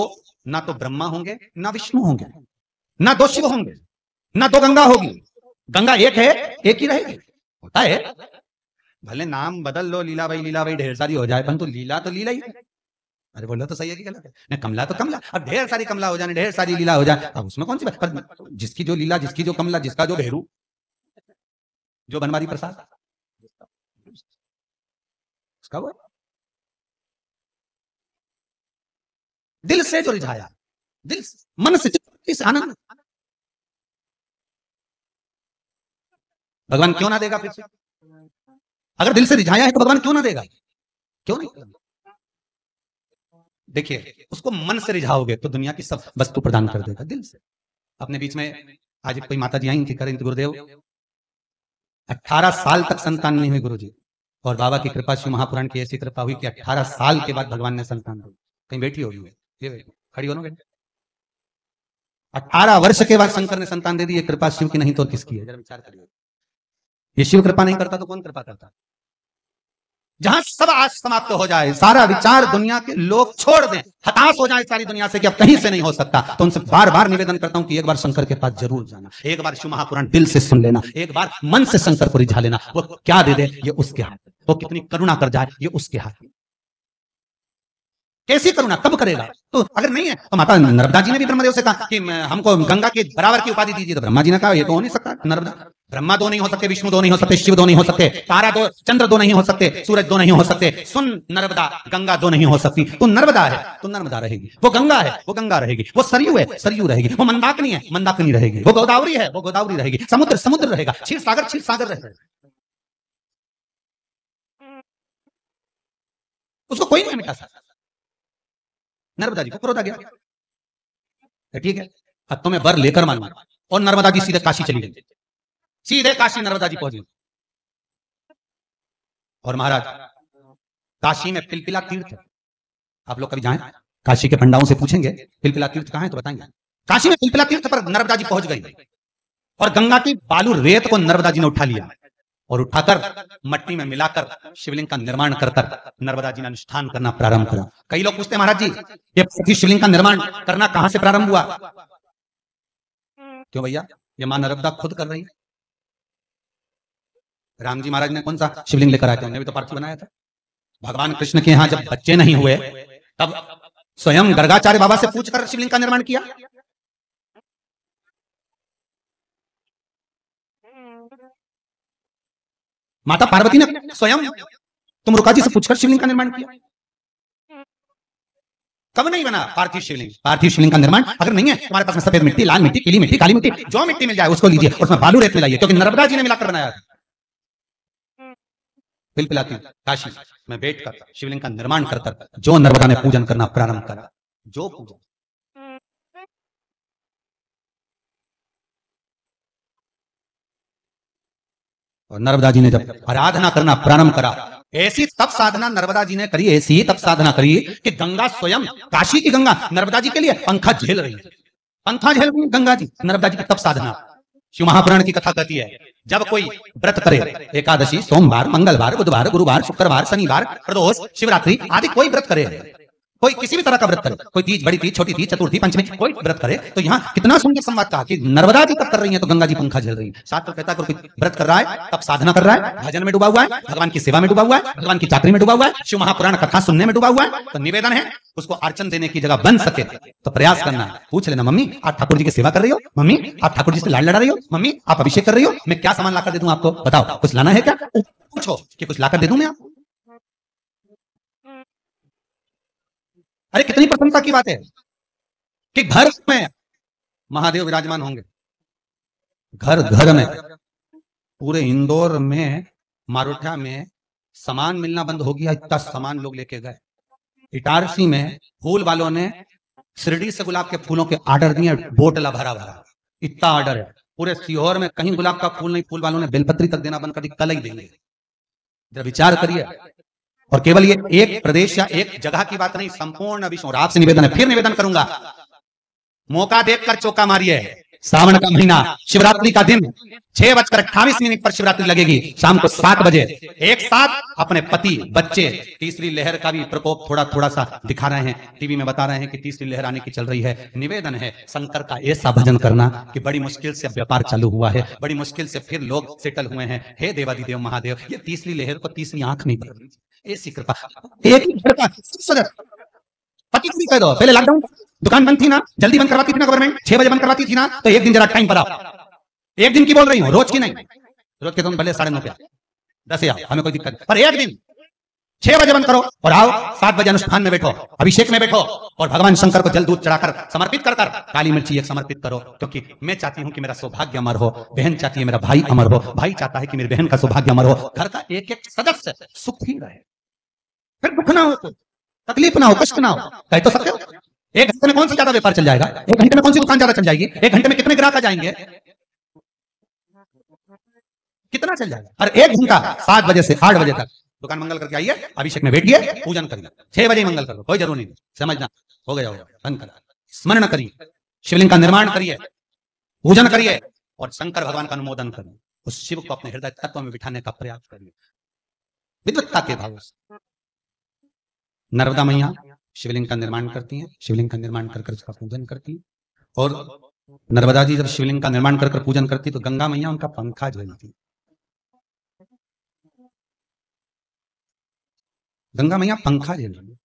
ना तो ब्रह्मा होंगे ना विष्णु होंगे, ना दो शिव होंगे, ना दो गंगा होगी। गंगा एक है, एक ही रहेगी। होता है भले नाम बदल लो, लीलाबाई ढेर सारी हो जाए, परंतु लीला तो लीला ही है। अरे बोलो तो सही है कि गलत है? नहीं, कमला तो कमला, अब ढेर सारी कमला हो जाए, ढेर सारी लीला हो जाए, अब उसमें कौन सी बात। पर जिसकी जो लीला, जिसकी जो कमला, जिसका जो भेरू, जो बनवारी प्रसाद, उसका वो दिल से जो रिझाया, दिल से, मन से, इस आनंद भगवान क्यों ना देगा। फिर से अगर दिल से रिझाया है तो भगवान क्यों ना देगा, क्यों नहीं। देखिए उसको मन से रिझाओगे तो दुनिया की सब वस्तु प्रदान कर देगा दिल से। अपने बीच में आज कोई माता जी आई थी, करें गुरुदेव 18 साल तक संतान नहीं हुई गुरुजी, और बाबा की कृपा, शिव महापुराण की ऐसी कृपा हुई कि 18 साल के बाद भगवान ने संतान दी। कहीं बैठी होगी, ये खड़ी हो ना, 18 वर्ष के बाद शंकर ने संतान दे दी। ये कृपा शिव की नहीं तो किसकी है? जरा विचार करिए। ये शिव कृपा नहीं करता तो कौन कृपा करता? जहां सब आज समाप्त हो जाए, सारा विचार दुनिया के लोग छोड़ दें, हताश हो जाए सारी दुनिया से कि अब कहीं से नहीं हो सकता, तो उनसे बार बार निवेदन करता हूं कि एक बार शंकर के पास जरूर जाना, एक बार शिव महापुराण दिल से सुन लेना, एक बार मन से शंकर को रिझा लेना। वो क्या दे दे ये उसके हाथ, वो कितनी करुणा कर जाए ये उसके हाथ। कैसी करुणा कब करेगा? तो अगर नहीं है तो माता नर्मदा जी ने भी ब्रह्मदेव से कहा कि हमको गंगा के बराबर की उपाधि दीजिए, तो ब्रह्मा जी ने कहा ये तो हो नहीं सकता। नर्मदा ब्रह्मा दो नहीं हो सकते, विष्णु दो नहीं हो सकते, शिव दो नहीं हो सकते, तारा दो, चंद्र दो नहीं हो सकते, सूरज दो नहीं हो सकते, सुन नर्मदा, गंगा दो नहीं हो सकती। तू नर्मदा है तो नर्मदा रहेगी, वो गंगा है वो गंगा रहेगी, वो सरयू है सरयू रहेगी, वो मंदाकिनी है मंदाकिनी रहेगी, वो गोदावरी है वो गोदावरी रहेगी, समुद्र समुद्र रहेगा, क्षीर सागर रहेगा। उसको कोई नहीं मिटा सकता। नर्मदा जी को क्रोध आ गया, ठीक है अब तो मैं वर लेकर मानूंगा, और नर्मदा जी सीधे काशी चली गई, सीधे काशी नर्मदा जी पहुंच गई। और महाराज काशी में पिलपिला तीर्थ है, आप लोग कभी जाएं काशी के पंडाओं से पूछेंगे पिलपिला तीर्थ कहां है तो बताएंगे। काशी में पिलपिला तीर्थ पर नर्मदा जी पहुंच गई और गंगा की बालू रेत को नर्मदा जी ने उठा लिया और उठाकर मट्टी में मिलाकर शिवलिंग का निर्माण कर नर्मदा जी ने अनुष्ठान करना प्रारंभ करा। कई लोग पूछते हैं महाराज जी ये शिवलिंग का निर्माण करना कहां से प्रारंभ हुआ? क्यों भैया ये मां नर्मदा खुद कर रही है। राम जी महाराज ने कौन सा शिवलिंग लेकर आए थे? उन्होंने भी तो पार्थिव बनाया था। भगवान कृष्ण के यहां जब बच्चे नहीं हुए तब स्वयं गर्गाचार्य बाबा से पूछकर शिवलिंग का निर्माण किया। माता पार्वती ने स्वयं तुमरुका जी से पूछकर शिवलिंग का निर्माण किया। कब नहीं बना पार्थिव शिवलिंग? पार्थिव शिवलिंग का निर्माण अगर नहीं है तुम्हारे पास में सफेद मिट्टी, लाल मिट्टी, पीली मिट्टी, काली मिट्टी, जो मिट्टी मिल जाए उसको लीजिए, उसमें बालू रेत मिलाइए, क्योंकि नर्मदा जी ने मिलाकर बनाया था। पिलपिलाती काशी में बैठकर शिवलिंग का निर्माण कर जो नर्मदा ने पूजन करना प्रारंभ करा, जो पूजन और नर्मदा जी ने जब आराधना करना प्रारंभ करा, ऐसी तप साधना नर्मदा जी ने करी, ऐसी तप साधना करी कि गंगा स्वयं, काशी की गंगा नर्मदा जी के लिए पंखा झेल रही है, पंखा झेल रही गंगा जी। नर्मदा जी की तप साधना शिव महापुराण की कथा कहती है जब कोई व्रत करे, एकादशी, सोमवार, मंगलवार, बुधवार, गुरुवार, शुक्रवार, शनिवार, प्रदोष, शिवरात्रि आदि कोई व्रत करे, कोई किसी भी तरह का व्रत करे, कोई तीज, बड़ी तीज, छोटी तीज, चतुर्थी, पंचमी, कोई व्रत करे, तो यहाँ कितना सुंदर संवाद कहा कि नर्मदा जी तब कर रही है तो गंगा जी पंखा झेल रही है। साथ तो कहता है कोई व्रत कर रहा है, तब साधना कर रहा है, भजन में डूबा हुआ है, भगवान की सेवा में डूबा हुआ है, भगवान की चाकरी में डूबा हुआ है, शिव महापुराण कथा सुनने में डूबा हुआ है, तो निवेदन है उसको अर्चन देने की जगह बन सके तो प्रयास करना है। पूछ लेना मम्मी आप ठाकुर जी की सेवा कर रही हो, मम्मी आप ठाकुर जी से लाड लड़ा रही हो, मम्मी आप अभिषेक कर रही हो, मैं क्या सामान लाकर दे दूं आपको, बताओ कुछ लाना है क्या? पूछो कि कुछ लाकर दे दूं मैं आपको। अरे कितनी प्रसन्नता की बात है कि घर में महादेव विराजमान होंगे, घर घर में। पूरे इंदौर में, मारोठा में सामान मिलना बंद हो गया, इतना सामान लोग लेके गए। इटारसी में फूल वालों ने शिरडी से गुलाब के फूलों के ऑर्डर दिए, बोतला भरा भरा, इतना ऑर्डर है। पूरे सीहोर में कहीं गुलाब का फूल नहीं, फूल वालों ने बेलपत्री तक देना बंद कर दी, कल ही देंगे। जरा विचार करिए। और केवल ये एक प्रदेश या एक जगह की बात नहीं, संपूर्ण विश्व। और आपसे निवेदन है, फिर निवेदन करूंगा, मौका देखकर चौका मारिए। सावन का महीना, शिवरात्रि का दिन, 6:28 पर शिवरात्रि लगेगी, शाम को 7 बजे। एक साथ अपने पति, बच्चे, तीसरी लहर का भी प्रकोप थोड़ा थोड़ा सा दिखा रहे हैं, टीवी में बता रहे हैं कि तीसरी लहर आने की चल रही है। निवेदन है शंकर का ऐसा भजन करना कि बड़ी मुश्किल से व्यापार चालू हुआ है, बड़ी मुश्किल से फिर लोग सेटल हुए हैं। हे देवादिदेव महादेव, ये तीसरी लहर को तीसरी आंख नहीं पकड़, ऐसी कृपा। एक ही घर का पति को भी कह दो, पहले लॉकडाउन दुकान बंद थी ना, जल्दी बंद करवाती थी ना गवर्नमेंट, 6 बजे बंद करवाती थी ना, तो एक दिन जरा टाइम पर आओ। एक दिन की बोल रही हूँ, रोज की नहीं। रोज के तुम भले 9:30 पे 10 आओ, हमें कोई दिक्कत, पर एक दिन 6 बजे बंद करो और आओ 7 बजे अनुष्ठान में बैठो, अभिषेक में बैठो और भगवान शंकर को जल दूध चढ़ाकर समर्पित कर काली मिर्ची एक समर्पित करो। क्योंकि मैं चाहती हूं कि मेरा सौभाग्य अमर हो, बहन चाहती है मेरा भाई अमर हो, भाई चाहता है कि मेरी बहन का सौभाग्य अमर हो, घर का एक एक सदस्य सुखी रहे, फिर दुख ना हो, तकलीफ ना हो, कष्ट ना हो। कह तो सकते हो एक घंटे में कौन सा ज्यादा व्यापार चल जाएगा, एक घंटे में कौन सी दुकान ज्यादा चल जाएगी, एक घंटे में कितने ग्राहक आ जाएंगे, कितना चल जाएगा। और एक घंटा 7 बजे से 8 बजे तक दुकान मंगल करके आइए, अभिषेक में बैठिए, पूजन करिए, 6 बजे मंगल करो, कोई जरूरी नहीं, समझना हो गया होगा। बंद करा, स्मरण करिए, शिवलिंग का निर्माण करिए, पूजन करिए और शंकर भगवान का अनुमोदन करिए, उस शिव को अपने हृदय तत्व में बिठाने का प्रयास करिए विद्वत्ता के भाव से। नर्मदा मैया शिवलिंग का निर्माण करती हैं, शिवलिंग का निर्माण कर उसका पूजन करती हैं। और नर्मदा जी जब शिवलिंग का निर्माण कर पूजन करती तो गंगा मैया उनका पंखा झेलती। गंगा मैया पंखा झेल रही,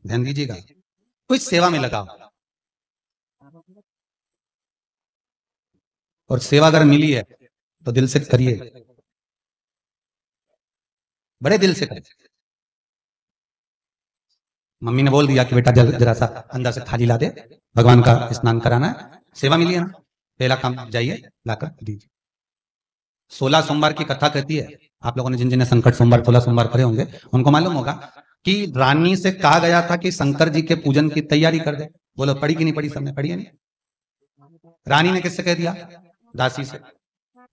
ध्यान दीजिएगा। कोई सेवा में लगा, और सेवा अगर मिली है तो दिल से करिए, बड़े दिल से करिए। मम्मी ने बोल दिया कि बेटा जरा सा अंदर से थाली ला दे, भगवान का स्नान कराना है, सेवा मिली है ना, पहला काम जाइए लाकर दीजिए। 16 सोमवार की कथा कहती है, आप लोगों ने जिन जिन संकट सोमवार 16 सोमवार करे होंगे उनको मालूम होगा कि रानी से कहा गया था कि शंकर जी के पूजन की तैयारी कर दे। बोलो पढ़ी कि नहीं पढ़ी? सबने पढ़ी है नहीं? रानी ने किससे कह दिया? दासी से।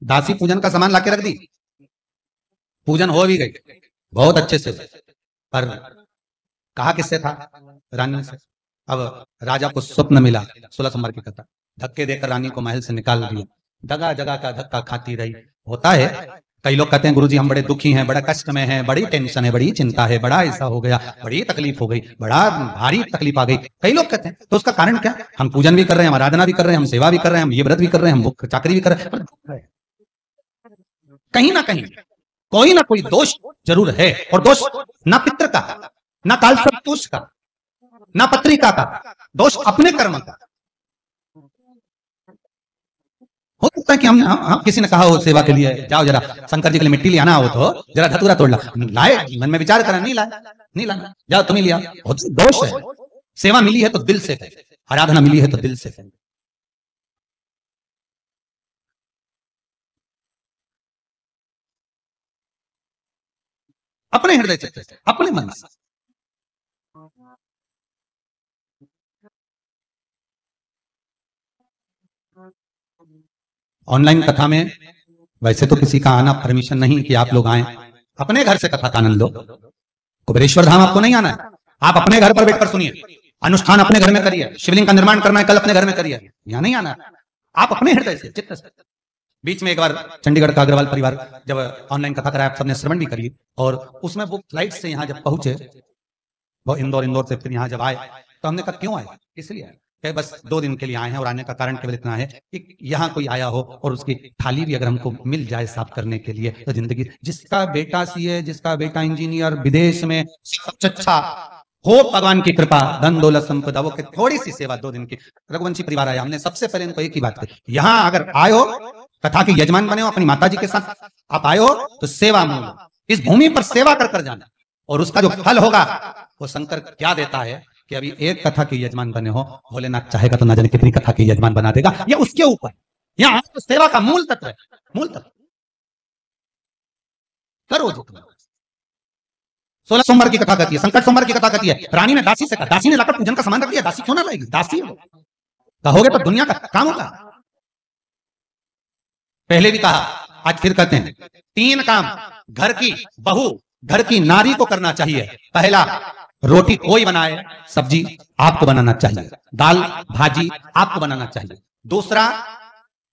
दासी पूजन का सामान लाके रख दी, पूजन हो भी गई बहुत अच्छे से, पर कहा किससे था? रानी से। अब राजा को स्वप्न मिला, 16 सोमवार की कथा, धक्के देकर रानी को महल से निकाल दिया, जगह जगह का धक्का खाती रही। होता है, कई लोग कहते हैं गुरुजी हम बड़े दुखी हैं, बड़ा कष्ट में हैं, बड़ी टेंशन है, बड़ी चिंता है, बड़ा ऐसा हो गया, बड़ी तकलीफ हो गई, बड़ा भारी तकलीफ आ गई, कई लोग कहते हैं। तो उसका कारण क्या? हम पूजन भी कर रहे हैं, हम आराधना भी कर रहे हैं, हम सेवा भी कर रहे हैं, हम ये व्रत भी कर रहे हैं, हम चाकरी भी कर रहे हैं, कहीं ना कहीं कोई ना कोई दोष जरूर है। और दोष ना पितृ का, ना काल संतोष का, ना पत्रिका का, दोष अपने कर्म का। हो सकता है कि हम किसी ने कहा हो सेवा के लिए जाओ जरा शंकर जी के लिए मिट्टी ले आना हो तो जरा धतूरा तोड़ ला, लाए, मन में विचार करा, नहीं लाए, नहीं लाना, जाओ तुम्हें लिया, दोष है। सेवा मिली है तो दिल से करें, आराधना मिली है तो दिल से करें। अपने हृदय से, अपने मन से। ऑनलाइन कथा में वैसे तो किसी का आना परमिशन नहीं कि आप लोग आए, अपने घर से कथा का आनंद लो। कुबेरेश्वर धाम आपको नहीं आना है, आप अपने घर पर बैठकर सुनिए, अनुष्ठान अपने घर में करिए, शिवलिंग का निर्माण करना है कल अपने घर में करिए, यहां नहीं आना है, आप अपने हृदय से, चित्त से। बीच में एक बार चंडीगढ़ का अग्रवाल परिवार जब ऑनलाइन कथा कराया, आप सबने श्रवण भी करी, और उसमें वो फ्लाइट से यहाँ जब पहुंचे, वो इंदौर से फिर यहाँ जब आए तो हमने कहा क्यों आए, इसलिए आए, बस 2 दिन के लिए आए हैं, और आने का कारण केवल इतना है कि यहाँ कोई आया हो और उसकी थाली भी अगर हमको मिल जाए साफ करने के लिए तो जिंदगी। जिसका बेटा सीए, जिसका बेटा इंजीनियर, विदेश में सबसे अच्छा हो, भगवान की कृपा, धन दौलत संपदा, वो थोड़ी सी सेवा 2 दिन की। रघुवंशी परिवार आया, हमने सबसे पहले इनको एक ही बात कही, यहाँ अगर आए हो, कथा के यजमान बने हो, अपनी माता जी के साथ आप आए हो तो सेवा मूल, इस भूमि पर सेवा कर कर जाना, और उसका जो फल होगा वो शंकर क्या देता है कि अभी एक कथा के यजमान बने हो, भोलेनाथ चाहेगा तो ना जाने कितनी कथा के यजमान बना देगा, या उसके ऊपर। यहाँ तो सेवा का मूल तत्व है, मूल तत्व करो जो तुम। 16 सोमवार की कथा कहती है, संकट सोमवार की कथा कहती है, रानी ने दासी से कहा, दासी ने लाकर पूजन का सामान रख दिया, दासी क्यों ना लाएगी, दासी हो, कहोगे तो दुनिया का काम होगा। पहले भी कहा, आज फिर कहते हैं, 3 काम घर की बहू, घर की नारी को करना चाहिए। पहला, रोटी कोई बनाए, सब्जी आपको बनाना चाहिए, दाल भाजी आपको बनाना चाहिए। दूसरा,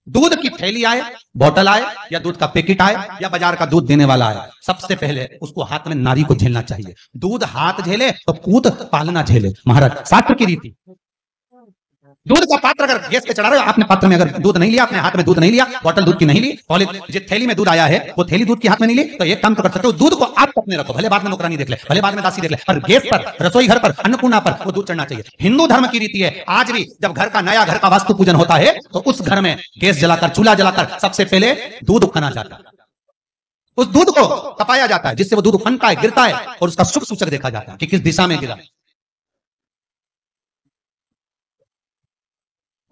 दूध की थैली आए, बोतल आए, या दूध का पैकेट आए, या बाजार का दूध देने वाला आए, सबसे पहले उसको हाथ में नारी को झेलना चाहिए। दूध हाथ झेले तो पूत पालना झेले, महाराज शास्त्र की रीति। दूध का पात्र अगर गैस पे चढ़ा रहे हो, आपने पात्र में अगर दूध नहीं लिया, अपने हाथ में दूध नहीं लिया, बोतल दूध की नहीं ली, जो थैली में दूध आया है वो थैली दूध की हाथ में नहीं ली, तो एक काम तो कर सकते हो, दूध को आप अपने रखो, भले बाद में नौकरानी देख ले, भले बाद में दासी देख ले, पर गैस पर, रसोई घर पर, अन्नपूर्णा पर वो दूध चढ़ना चाहिए। हिंदू धर्म की रीति है, आज भी जब घर का नया घर का वास्तु पूजन होता है तो उस घर में गैस जलाकर, चूल्हा जलाकर सबसे पहले दूध उफना जाता है, उस दूध को तपाया जाता है, जिससे वो दूध उफनता है, गिरता है, और उसका शुभ सूचक देखा जाता है कि किस दिशा में गिरा,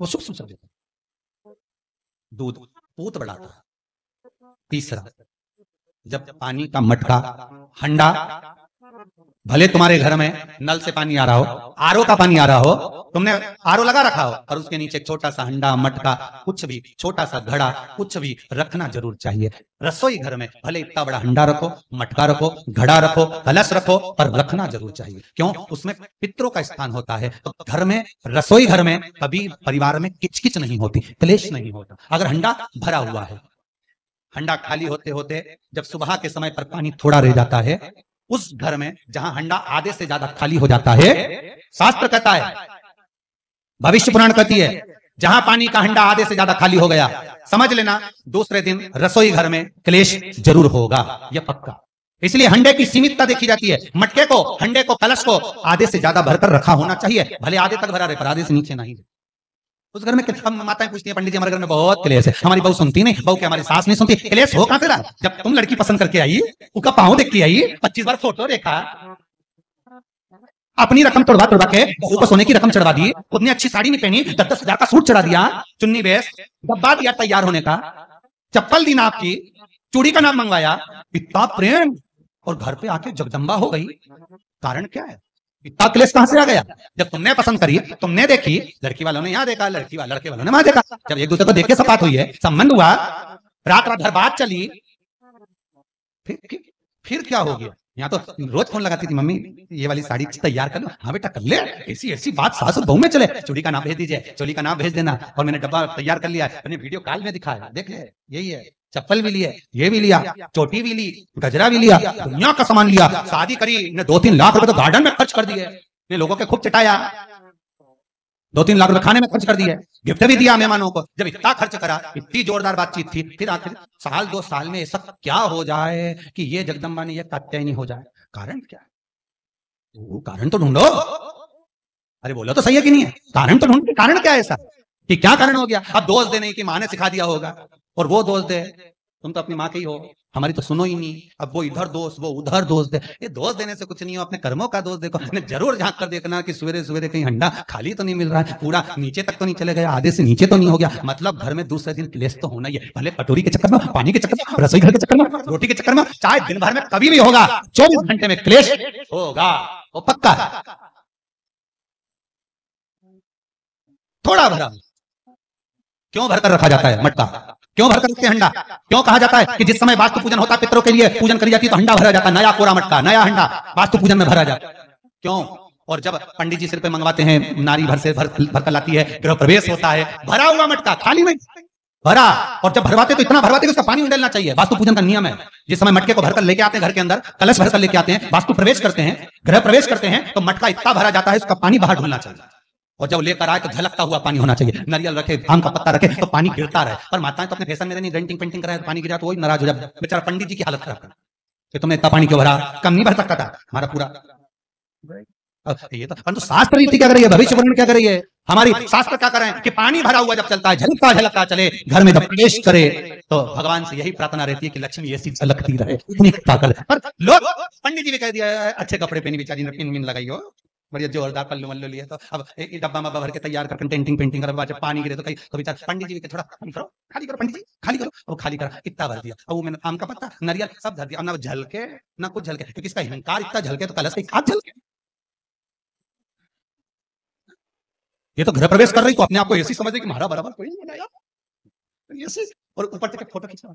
वो शुभ सूचक देता है। दूध पूत बढ़ाता है। तीसरा, जब पानी का मटका, हंडा, भले तुम्हारे घर में नल से पानी आ रहा हो, आरओ का पानी आ रहा हो, तुमने आरओ लगा रखा हो, और उसके नीचे एक छोटा सा हंडा, मटका, कुछ भी, छोटा सा घड़ा, कुछ भी रखना जरूर चाहिए। रसोई घर में भले इतना बड़ा हंडा रखो, मटका रखो, घड़ा रखो, कलश रखो, पर रखना जरूर चाहिए। क्यों? उसमें पितरों का स्थान होता है। तो घर में, रसोई घर में कभी परिवार में किचकिच नहीं होती, क्लेश नहीं होता। अगर हंडा भरा हुआ है, हंडा खाली होते होते जब सुबह के समय पर पानी थोड़ा रह जाता है, उस घर में जहां हंडा आधे से ज्यादा खाली हो जाता है, शास्त्र कहता है, भविष्य पुराण कहती है, जहां पानी का हंडा आधे से ज्यादा खाली हो गया, समझ लेना दूसरे दिन रसोई घर में क्लेश जरूर होगा, यह पक्का। इसलिए हंडे की सीमितता देखी जाती है। मटके को, हंडे को, कलश को आधे से ज्यादा भरकर रखा होना चाहिए, भले आधे तक भरा रहे पर आधे से नीचे नहीं। उस घर में हम माताएं पूछती हैं, पंडित जी हमारे घर में बहुत क्लेश है, हमारी बहू सुनती नहीं, बहू के हमारी सास नहीं सुनती। क्लेश हो कहां से रहा? जब तुम लड़की पसंद करके आई, उसका पाँव देख के आई, 25 बार फोटो देखा, अपनी रकम तोड़वा तोड़वा के बहू को सोने की रकम चढ़वा दी, उतनी अच्छी साड़ी नहीं पहनी, 10-10 हजार का सूट चढ़ा दिया, चुन्नी बेस, डब्बा दिया तैयार होने का, चप्पल दी नाप की, चूड़ी का नाम मंगवाया, इतना प्रेम, और घर पे आके जगदम्बा हो गई। कारण क्या है? इतना क्लेश कहां से आ गया? जब तुमने पसंद करी, तुमने देखी, लड़की वालों ने यहाँ देखा, लड़के वालों ने वहां देखा, जब एक दूसरे को देख के सपात हुई है, संबंध हुआ, रात रात भर बात चली, फिर क्या हो गया? यहाँ तो रोज फोन लगाती थी, मम्मी ये वाली साड़ी तैयार कर लो, हाँ बेटा कर ले, ऐसी ऐसी बात सास और बहू में चले, चूड़ी का नाम भेज दीजिए, चोली का नाम भेज देना, और मैंने डब्बा तैयार कर लिया, मैंने वीडियो कॉल में दिखाया, देख ले यही है, चप्पल भी लिए, ये भी लिया, चोटी भी ली, गजरा भी लिया, दुनिया का सामान लिया, शादी करी, 2-3 लाख रुपए तो गार्डन में खर्च कर दिए, ये लोगों के खूब चटाया, 2-3 लाख रुपए खाने में खर्च कर दिए, गिफ्ट भी दिया मेहमानों को। जब इतना खर्च करा, इतनी जोरदार बातचीत थी, फिर आखिर 1-2 साल में ऐसा क्या हो जाए कि ये जगदम्बा ने ये कात्यायनी हो जाए? कारण क्या है? वो कारण तो ढूंढो। अरे बोलो तो सही है कि नहीं है? कारण तो ढूंढो, कारण क्या है ऐसा कि क्या कारण हो गया? अब दोष देने की माँ ने सिखा दिया होगा, और वो दोष दे, तुम तो अपनी माँ के ही हो, हमारी तो सुनो ही नहीं, अब वो इधर दोष, वो उधर दोष दे। ये दोष देने से कुछ नहीं हो, अपने कर्मों का दोष देखो। जरूर झांक कर देखना कि सवेरे सवेरे कहीं अंडा खाली तो नहीं मिल रहा है, पूरा नीचे तक तो नहीं चले गया, आधे से नीचे तो नहीं हो गया, मतलब घर में दूसरे दिन क्लेश तो होना ही है, भले कटोरी के चक्कर में, पानी के चक्कर में, रसोई घर के चक्कर में, रोटी के चक्कर में, चाहे दिन भर में कभी भी होगा, 24 घंटे में क्लेश होगा, वो पक्का है। थोड़ा भरा क्यों भरकर रखा जाता है मटका? क्यों भरकर रखते हैं हंडा? क्यों कहा जाता है कि जिस समय वास्तु पूजन होता है, पितरों के लिए पूजन करी जाती है, तो हंडा भरा जाता है, नया कोरा मटका, नया हंडा वास्तु पूजन में भरा जाता है। क्यों? और जब पंडित जी सिर पे मंगवाते हैं, नारी भरकर लाती है, गृह प्रवेश होता है, भरा हुआ मटका, खाली नहीं भरा, और जब भरवाते तो इतना भरवाते कि उसका पानी उंडेलना चाहिए। वास्तु पूजन का नियम है, जिस समय मटके को भरकर लेके आते हैं घर के अंदर, कलश भरकर लेके आते हैं, वास्तु प्रवेश करते हैं, गृह प्रवेश करते हैं, तो मटका इतना भरा जाता है, उसका पानी बाहर ढुलना चाहिए, और जब लेकर आए तो झलकता हुआ पानी होना चाहिए। नारियल रखे, आम का पत्ता रखे, तो पानी गिरता रहे। और माताएं तो अपने फैशन में नहीं, डेंटिंग पेंटिंग कराए तो पानी गिरा तो वही नाराज हो जाए, बेचारा पंडित जी की हालत खराब कर कि तुमने इतना पानी क्यों भरा, कम नहीं भर सकता था हमारा पूरा। ये तो परंतु शास्त्र रीति क्या कर रही है, भविष्य वर्णन क्या कर रही है, हमारी शास्त्र क्या कर रहे हैं कि पानी भरा हुआ जब चलता है, झलकता झलकता चले, घर में जब प्रवेश करे, तो भगवान से यही प्रार्थना रहती है कि लक्ष्मी ऐसी झलकती रहे, इतनी ताकत। पर लोग, पंडित जी ने कह दिया अच्छे कपड़े पहनी, बेचारी ने पिन मिन लगाई हो, बढ़िया जोरदार पल्लू मल्लू लिया, तो अब एक डब्बा में भर के तैयार कर, डेंटिंग पेंटिंग कर, जब पानी गिरे तो कहीं तो बेचारा पंडित जी के थोड़ा खाली करो पंडित जी, खाली करो, वो खाली करा, इतना भर दिया, और वो मैंने आम का पत्ता, नारियल सब धर दिया, ना झलके ना कुछ झलके, क्योंकि इसका अहंकार इतना झलके तो कलश का झलके। ये तो गृह प्रवेश कर रही तो अपने आप को ऐसी समझ रही कि हमारा बराबर कोई नहीं बनाया, ऐसे, और ऊपर से फोटो खींचा।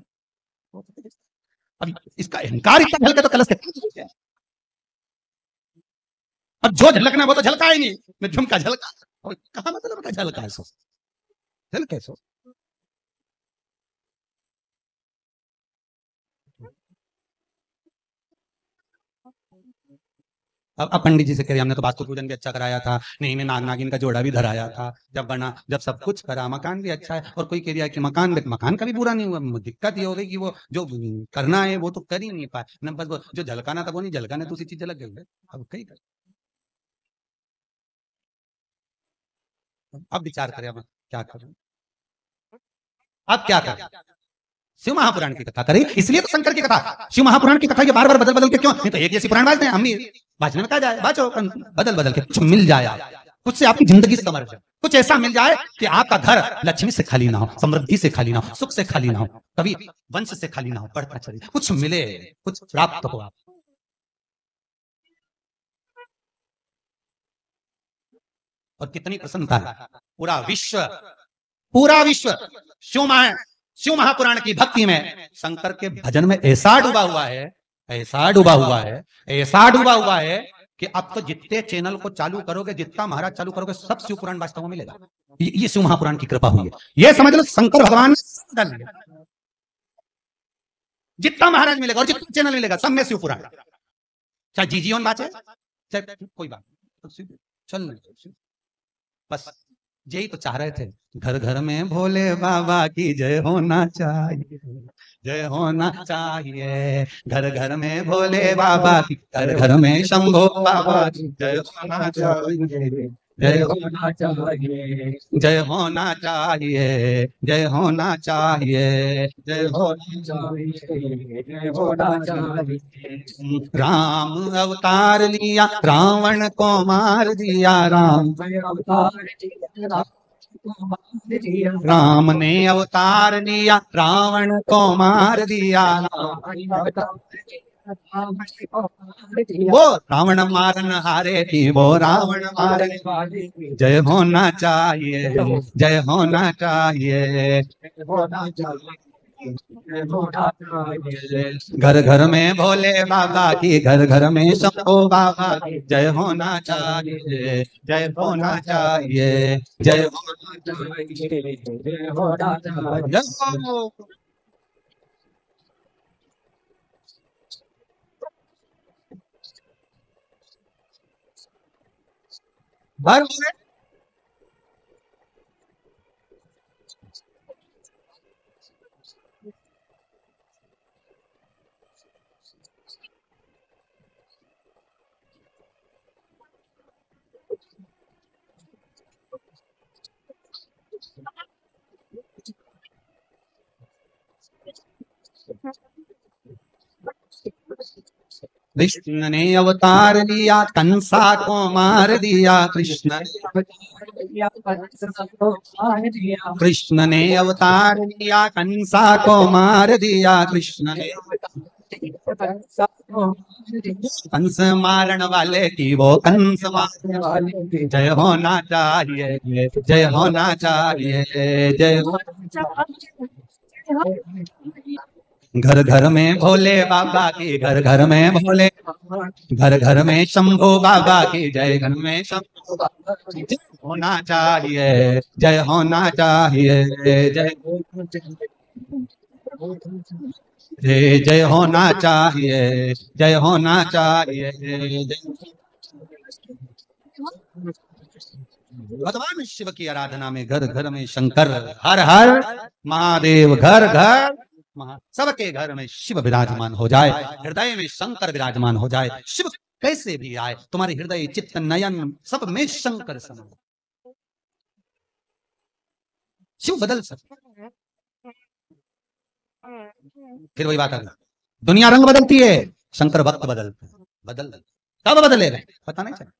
अब इसका अहंकार इतना झलके तो कलश के, अब जो झलकना वो तो झलका ही नहीं, मैं झुमका झलका, और कहां मतलब का झलका है, सो झलके सो। अब पंडित जी से कह रही हमने तो वास्तु पूजन भी अच्छा कराया था, नहीं में नाग नागिन का जोड़ा भी धराया था, जब बना, जब सब कुछ करा, मकान भी अच्छा है, और कोई कह दिया कि मकान का भी पूरा नहीं हुआ। दिक्कत ये हो गई कि वो जो करना है वो तो कर ही नहीं पाए ना, बस वो जो झलकाना था वो नहीं झलकाने, दूसरी चीज झलक गई। अब कहीं कर, अब विचार करें अब क्या करें, अब क्या करें। शिव महापुराण की कथा करें, इसलिए तो शंकर की कथा, शिव महापुराण की कथा ये बार बार बदल बदल के क्यों, नहीं तो एक जैसी पुराण बाजते हैं, हम भी बाजने में क्या जाए, बाजो बदल बदल के, कुछ मिल जाए, कुछ से आपकी जिंदगी संवर जाए, कुछ ऐसा मिल जाए कि आपका घर लक्ष्मी से खाली ना हो, समृद्धि से खाली ना हो, सुख से खाली ना हो, कभी वंश से खाली ना हो, बढ़ता चले, कुछ मिले, कुछ प्राप्त हो आप। और कितनी प्रसन्नता है, पूरा विश्व शिव महापुराण की भक्ति में, शंकर के भजन में ऐसा डूबा हुआ है, ऐसा डूबा हुआ है, ऐसा डूबा हुआ है कि अब तो जितने चैनल को चालू करोगे, जितना महाराज चालू करोगे, सब शिव पुराण वास्तव में मिलेगा। ये शिव महापुराण की कृपा हुई है, ये समझ लो शंकर भगवान ने, जितना महाराज मिलेगा और जितना चैनल मिलेगा, सब में शिव पुराण, चाहे जीजीओन बात है, चाहे कोई बात, चल बस यही तो चाह रहे थे, घर घर में भोले बाबा की जय होना चाहिए, जय होना चाहिए, घर घर में भोले बाबा की, घर घर में शंभो बाबा की जय होना चाहिए, जय होना चाहिए, जय होना चाहिए, जय होना चाहिए, जय होना चाहिए, जय होना चाहिए। राम अवतार लिया, रावण को मार दिया, राम अवतार लिया, राम ने अवतार लिया, रावण को मार दिया, वो रावण मारन हारे थी, वो रावण मारन वाले थी। जय होना चाहिए, जय होना चाहिए, घर घर में भोले बाबा की, घर घर में शंभो बाबा की। जय होना चाहिए, जय होना चाहिए, जय होना चाहिए, जय होना चाहिए, जय हो। भर कृष्ण ने अवतार लिया, कंसा को मार दिया, कृष्ण कृष्ण ने अवतार लिया, कंसा को मार दिया, कृष्ण ने कंस मारन वाले की, वो कंस मारने वाले। जय होना चाहिए, जय होना चाहिए, जय होना चाहिए। घर घर में भोले बाबा की, घर घर में भोले, घर घर में शंभो बाबा की। जय घर में शंभो बाबा की। जय होना चाहिए, जय होना चाहिए, जय जय जय होना चाहिए, जय होना चाहिए, भगवान शिव की आराधना में घर घर में शंकर, हर हर महादेव, घर घर सबके घर में शिव विराजमान हो जाए, हृदय में शंकर विराजमान हो जाए। शिव कैसे भी आए, तुम्हारे हृदय चित्त नयन सब में शंकर समा। शिव बदल सकते, फिर वही बात आ गई, दुनिया रंग बदलती है, शंकर वक्त बदलते हैं। बदल कब बदलेगा पता नहीं चला।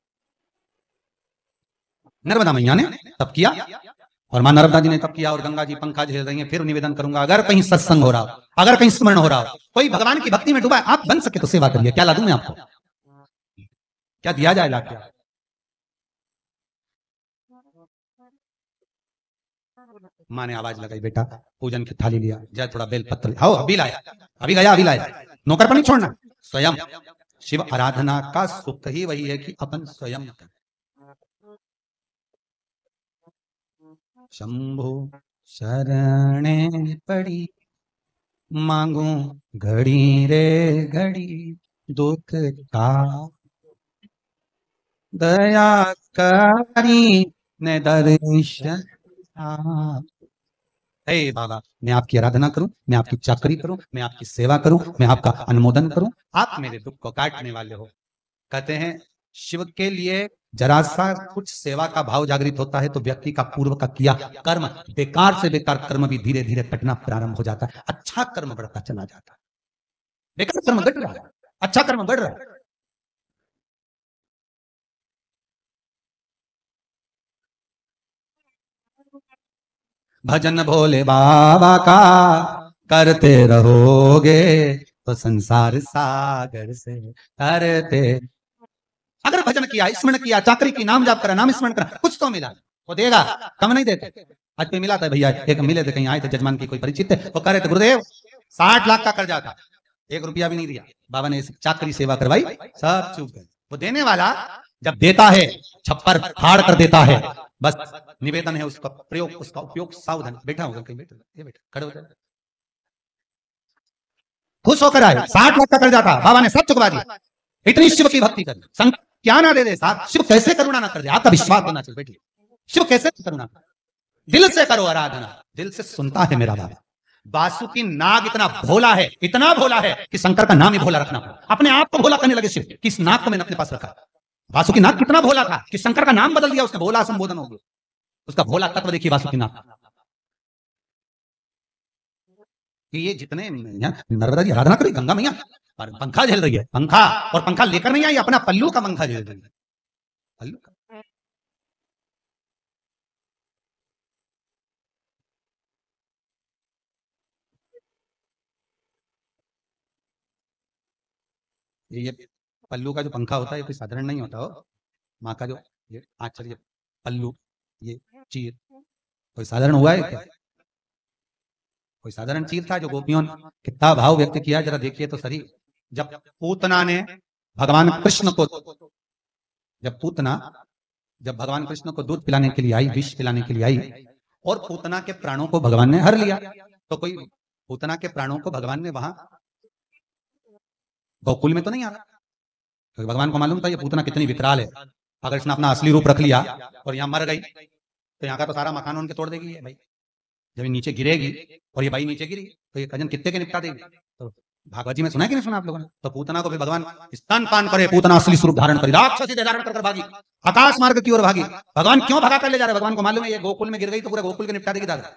नर्मदा मैया ने तब किया, और मां नर्मदा जी ने तब किया, और गंगा जी पंखा झेल रही हैं। फिर निवेदन करूंगा, अगर कहीं सत्संग हो रहा हो, अगर कहीं स्मरण हो रहा हो, कोई भगवान की भक्ति में डूबा है, आप बन सके तो सेवा करिए। क्या ला दूं मैं आपको, क्या दिया जाए लाके? माँ ने आवाज लगाई, बेटा पूजन की थाली लिया, जय थोड़ा बेल पत्र आओ, अभी लाया, अभी गया, अभी लाया। नौकर पर नहीं छोड़ना, स्वयं। शिव आराधना का सुख ही वही है कि अपन स्वयं करें। शंभु शरणे पड़ी, मांगू घड़ी रे घड़ी, दुख का दया करी ने दर्शन। हे बाबा, मैं आपकी आराधना करूं, मैं आपकी चाकरी करूं, मैं आपकी सेवा करूं, मैं आपका अनुमोदन करूं, आप मेरे दुख को काटने वाले हो। कहते हैं शिव के लिए जरा सा कुछ सेवा का भाव जागृत होता है तो व्यक्ति का पूर्व का किया कर्म, बेकार से बेकार कर्म भी धीरे धीरे कटना प्रारंभ हो जाता है, अच्छा कर्म बढ़ता चला जाता है। बेकार कर्म घट रहा है, अच्छा कर्म बढ़ रहा है। भजन भोले बाबा का करते रहोगे तो संसार सागर से करते। अगर भजन किया, स्मरण किया, चाकरी की, नाम जाप करा, नाम स्मरण करा, कुछ तो मिला, वो देगा, कम नहीं देते। आज कोई मिला था भैया, एक मिले थे, कहीं आए थे, जजमान की कोई परिचित थे, वो कह रहे थे गुरुदेव 60 लाख का कर्जा था, 1 रुपया भी नहीं दिया, बाबा ने चाकरी सेवा करवाई, सब चुप गए। वो देने वाला जब देता है छप्पर फाड़ कर देता है, बस निवेदन है उसका प्रयोग, उसका उपयोग सावधान। बैठा होगा कहीं, बैठा, ये बैठा, खड़े हो जाए, खुश होकर आए। 60 लाख का कर्जा था, बाबा ने सब चुकवा दिया। इतनी शिव की भक्ति कर, क्या ना दे दे साहब, शिव कैसे करुणा ना कर दे, आपका विश्वास होना चाहिए। बैठिए, शिव कैसे करुणा, दिल से करो आराधना, दिल से सुनता है मेरा बाबा। बासुकी नाग इतना भोला है, इतना भोला है कि शंकर का नाम ही भोला रखना पड़ा। अपने आप को भोला करने लगे शिव, किस नाग को मैंने अपने पास रखा। वासुकीनाथ कितना भोला था कि शंकर का नाम बदल दिया उसने, भोला संबोधन हो गया। उसका भोला तत्व देखिए वासुकीनाथ कि ये जितने नर्मदा जी आराधना करी गंगा मैया और पंखा झेल रही है, पंखा, और पंखा लेकर नहीं आई, अपना पल्लू का पंखा झेल रही है, पल्लू का। ये पल्लू का जो पंखा होता है ये कोई साधारण नहीं होता हो। माँ का जो ये आंचल, ये पल्लू, ये चीर कोई साधारण हुआ है क्या? कोई साधारण चीर था जो गोपियों ने कितना भाव व्यक्त किया, जरा देखिए तो सही। जब पूतना ने भगवान कृष्ण को, जब पूतना जब भगवान कृष्ण को दूध पिलाने के लिए आई, विष पिलाने के लिए आई, और पूतना के प्राणों को भगवान ने हर लिया, तो कोई पूतना के प्राणों को भगवान ने वहां गोकुल में तो नहीं आ रहा, तो भगवान को मालूम था ये पूतना कितनी विकराल है, अगर इसने अपना असली रूप रख लिया और यहाँ मर गई तो यहाँ का तो सारा मकान उनके तोड़ देगी ये भाई। जब ये नीचे गिरेगी और ये बाई नीचे गिरी तो ये कजन कितने के निपटा देगी। तो भागवत जी में सुना है कि नहीं सुना आप लोगों ने? तो पूतना को भी भगवान स्तन पान करे, पूतना असली स्वरूप धारण करे, राक्षसी देह धारण कर भागी, आकाश मार्ग की ओर भागी। भगवान क्यों भगा कर ले जा रहे? भगवान को मालूम है ये गोकुल में गिर गई तो पूरा गोकुल के निपटा देगी दादा,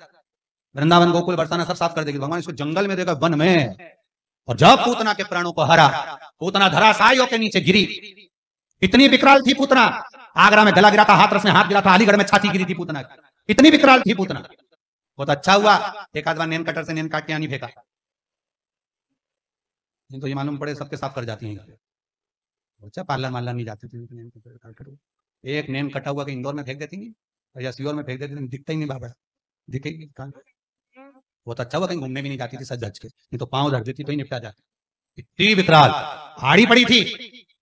वृंदावन गोकुल बरसाना सब साफ कर देगी। भगवान इसको जंगल में देगा, वन में। और जब पूतना के प्राणों को हरा, पूतना धराशायियों के नीचे गिरी, इतनी विकराल थी पूतना। आगरा में गला गिरा था, हाथरस में हाथ गिरा था, अलीगढ़ में छाती गिरी थी पूतना की, इतनी विकराल थी पूतना। बहुत अच्छा हुआ एक आध बार नेन कटर से नेन काट के आनी फेंका, तो ये मालूम पड़े सबके साफ कर जाती हैं। अच्छा पार्लर मार्लर नहीं जाती थी, एक नेन कटा हुआ के इंदौर में फेंक देती थी या सीहोर में फेंक देती थी, दिखता ही नहीं बाबा, दिखेगी कहाँ। बहुत अच्छा हुआ कहीं घूमने भी नहीं जाती थी सज धज के, नहीं तो पांव धर देती तो ही निपटा जाती। इतनी विकराल आड़ी पड़ी थी।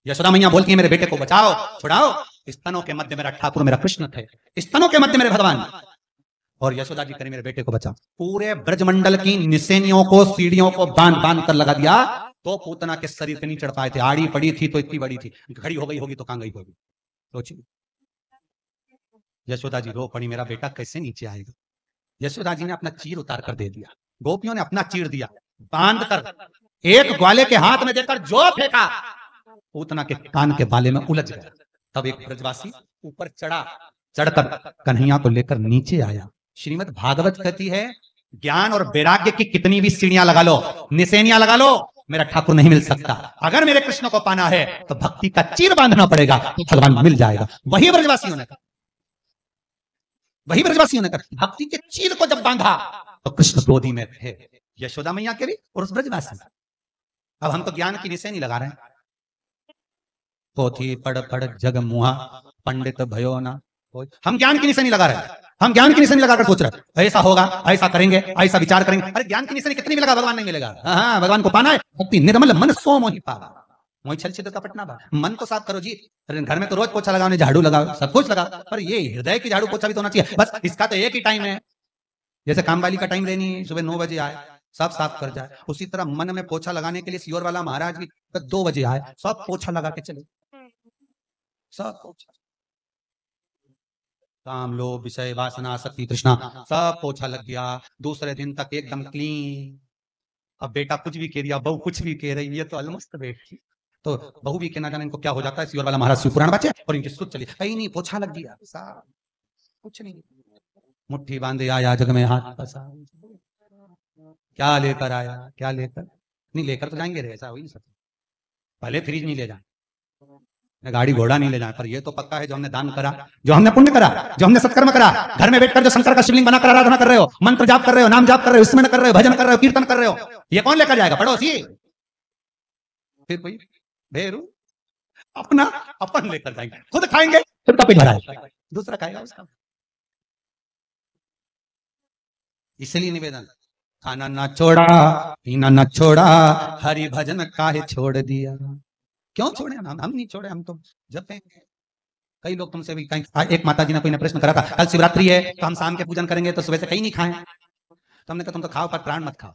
यशोदा मैया बोलती है मेरे बेटे को बचाओ, छुड़ाओ, स्तनों के मध्य मेरा ठाकुर मेरा कृष्ण थे, स्तनों के मध्य मेरे भगवान। और यशोदा जी करे मेरे बेटे को बचा। पूरे ब्रजमंडल की निसेनियों को, सीढ़ियों को बांध बांध कर लगा दिया, तो पूतना के शरीर पे नहीं चढ़ पाए थे। आड़ी पड़ी थी तो इतनी बड़ी थी, खड़ी हो गई होगी तो कहां गई होगी, सोचिए। यशोदा जी रो पड़ी, मेरा बेटा कैसे नीचे आएगा। यशोदा जी ने अपना चीर उतार कर दे दिया, गोपियों ने अपना चीर दिया, बांध कर एक ग्वाले के हाथ में देकर जो फेंका, पूतना के कान के बाले में उलझ गया। तब एक ब्रजवासी ऊपर चढ़ा, चढ़कर कन्हैया को लेकर नीचे आया। श्रीमद् भागवत कहती है ज्ञान और वैराग्य की कितनी भी सीढ़ियां लगा लो, निसेनियां लगा लो, मेरा ठाकुर नहीं मिल सकता। अगर मेरे कृष्ण को पाना है तो भक्ति का चीर बांधना पड़ेगा, तो भगवान मिल जाएगा। वही ब्रजवासियों ने कहा, वही ब्रजवासियों ने कहा, भक्ति के चीर को जब बांधा तो कृष्ण गोदी में थे, यशोदा मैया के लिए और उस ब्रजवासी। अब हम तो ज्ञान की निसेनी लगा रहे हैं, पोथी पढ़ पढ़ जग मुहा पंडित भयो ना। हम ज्ञान की निशानी लगा रहे हैं, हम ज्ञान की निशानी लगाकर सोच रहे हैं ऐसा होगा, ऐसा करेंगे, ऐसा विचार करेंगे। अरे ज्ञान की निशानी कितनी भी लगा, भगवान नहीं मिलेगा। हाँ, भगवान को पाना है, भक्ति निर्मल मन सो मोहि पावा, मोहि छल छिद्र कपट ना भावा। मन तो साफ करो जी, घर में तो रोज पोछा लगाओ, झाड़ू लगाओ, सब कुछ लगाओ, पर ये हृदय की झाड़ू पोछा भी तो होना चाहिए। बस इसका तो एक ही टाइम है, जैसे काम वाली का टाइम रहनी सुबह 9 बजे आए सब साफ कर जाए, उसी तरह मन में पोछा लगाने के लिए सियोर वाला महाराज भी 2 बजे आए, सब पोछा लगा के चले, सब पोछा, काम लोभ विषय वासना शक्ति तृष्णा सब पोछा लग गया। दूसरे दिन तक एकदम क्लीन। अब बेटा कुछ भी कह दिया, बहू कुछ भी कह रही है, तो अलमस्त बैठी, तो बहू भी कहना जाने इनको क्या हो जाता है। सियोर वाला महाराज शिव पुराण बचे और इनकी सुध चली, कहीं नहीं पोछा लग गया, साफ कुछ नहीं। मुट्ठी बांधे आया जग में हाथ फंसा, क्या लेकर आया, क्या लेकर नहीं, लेकर तो जाएंगे रे, ऐसा हो ही नहीं सकता। पहले फ्रिज नहीं ले जाए, गाड़ी घोड़ा नहीं ले जाए, पर ये तो पक्का है जो हमने दान करा, जो हमने पुण्य करा, जो हमने सत्कर्म करा, घर में बैठकर जो शंकर का शिवलिंग बनाकर आराधना कर रहे हो, मंत्र जाप कर रहे हो, नाम जाप कर रहे हो, स्मरण कर रहे हो, भजन कर रहे हो, कीर्तन कर रहे हो, ये कौन लेकर जाएगा? पड़ोसी, फिर कोई भेरू अपना अपन लेकर जाएंगे, खुद खाएंगे, खुद का पेट भराएगा, दूसरा खाएगा उसका। इसलिए निवेदन, खाना ना छोड़ा, पीना ना छोड़ा, हरि भजन काहे छोड़ दिया। क्यों छोड़े? हम नहीं छोड़े, हम तो जब कई लोग तुमसे भी कहीं, एक माता जी ने कोई ने प्रश्न करा था, कल शिवरात्रि है तो हम शाम के पूजन करेंगे तो सुबह से कहीं नहीं खाएं। तो हमने कहा तुम तो खाओ पर प्राण मत खाओ।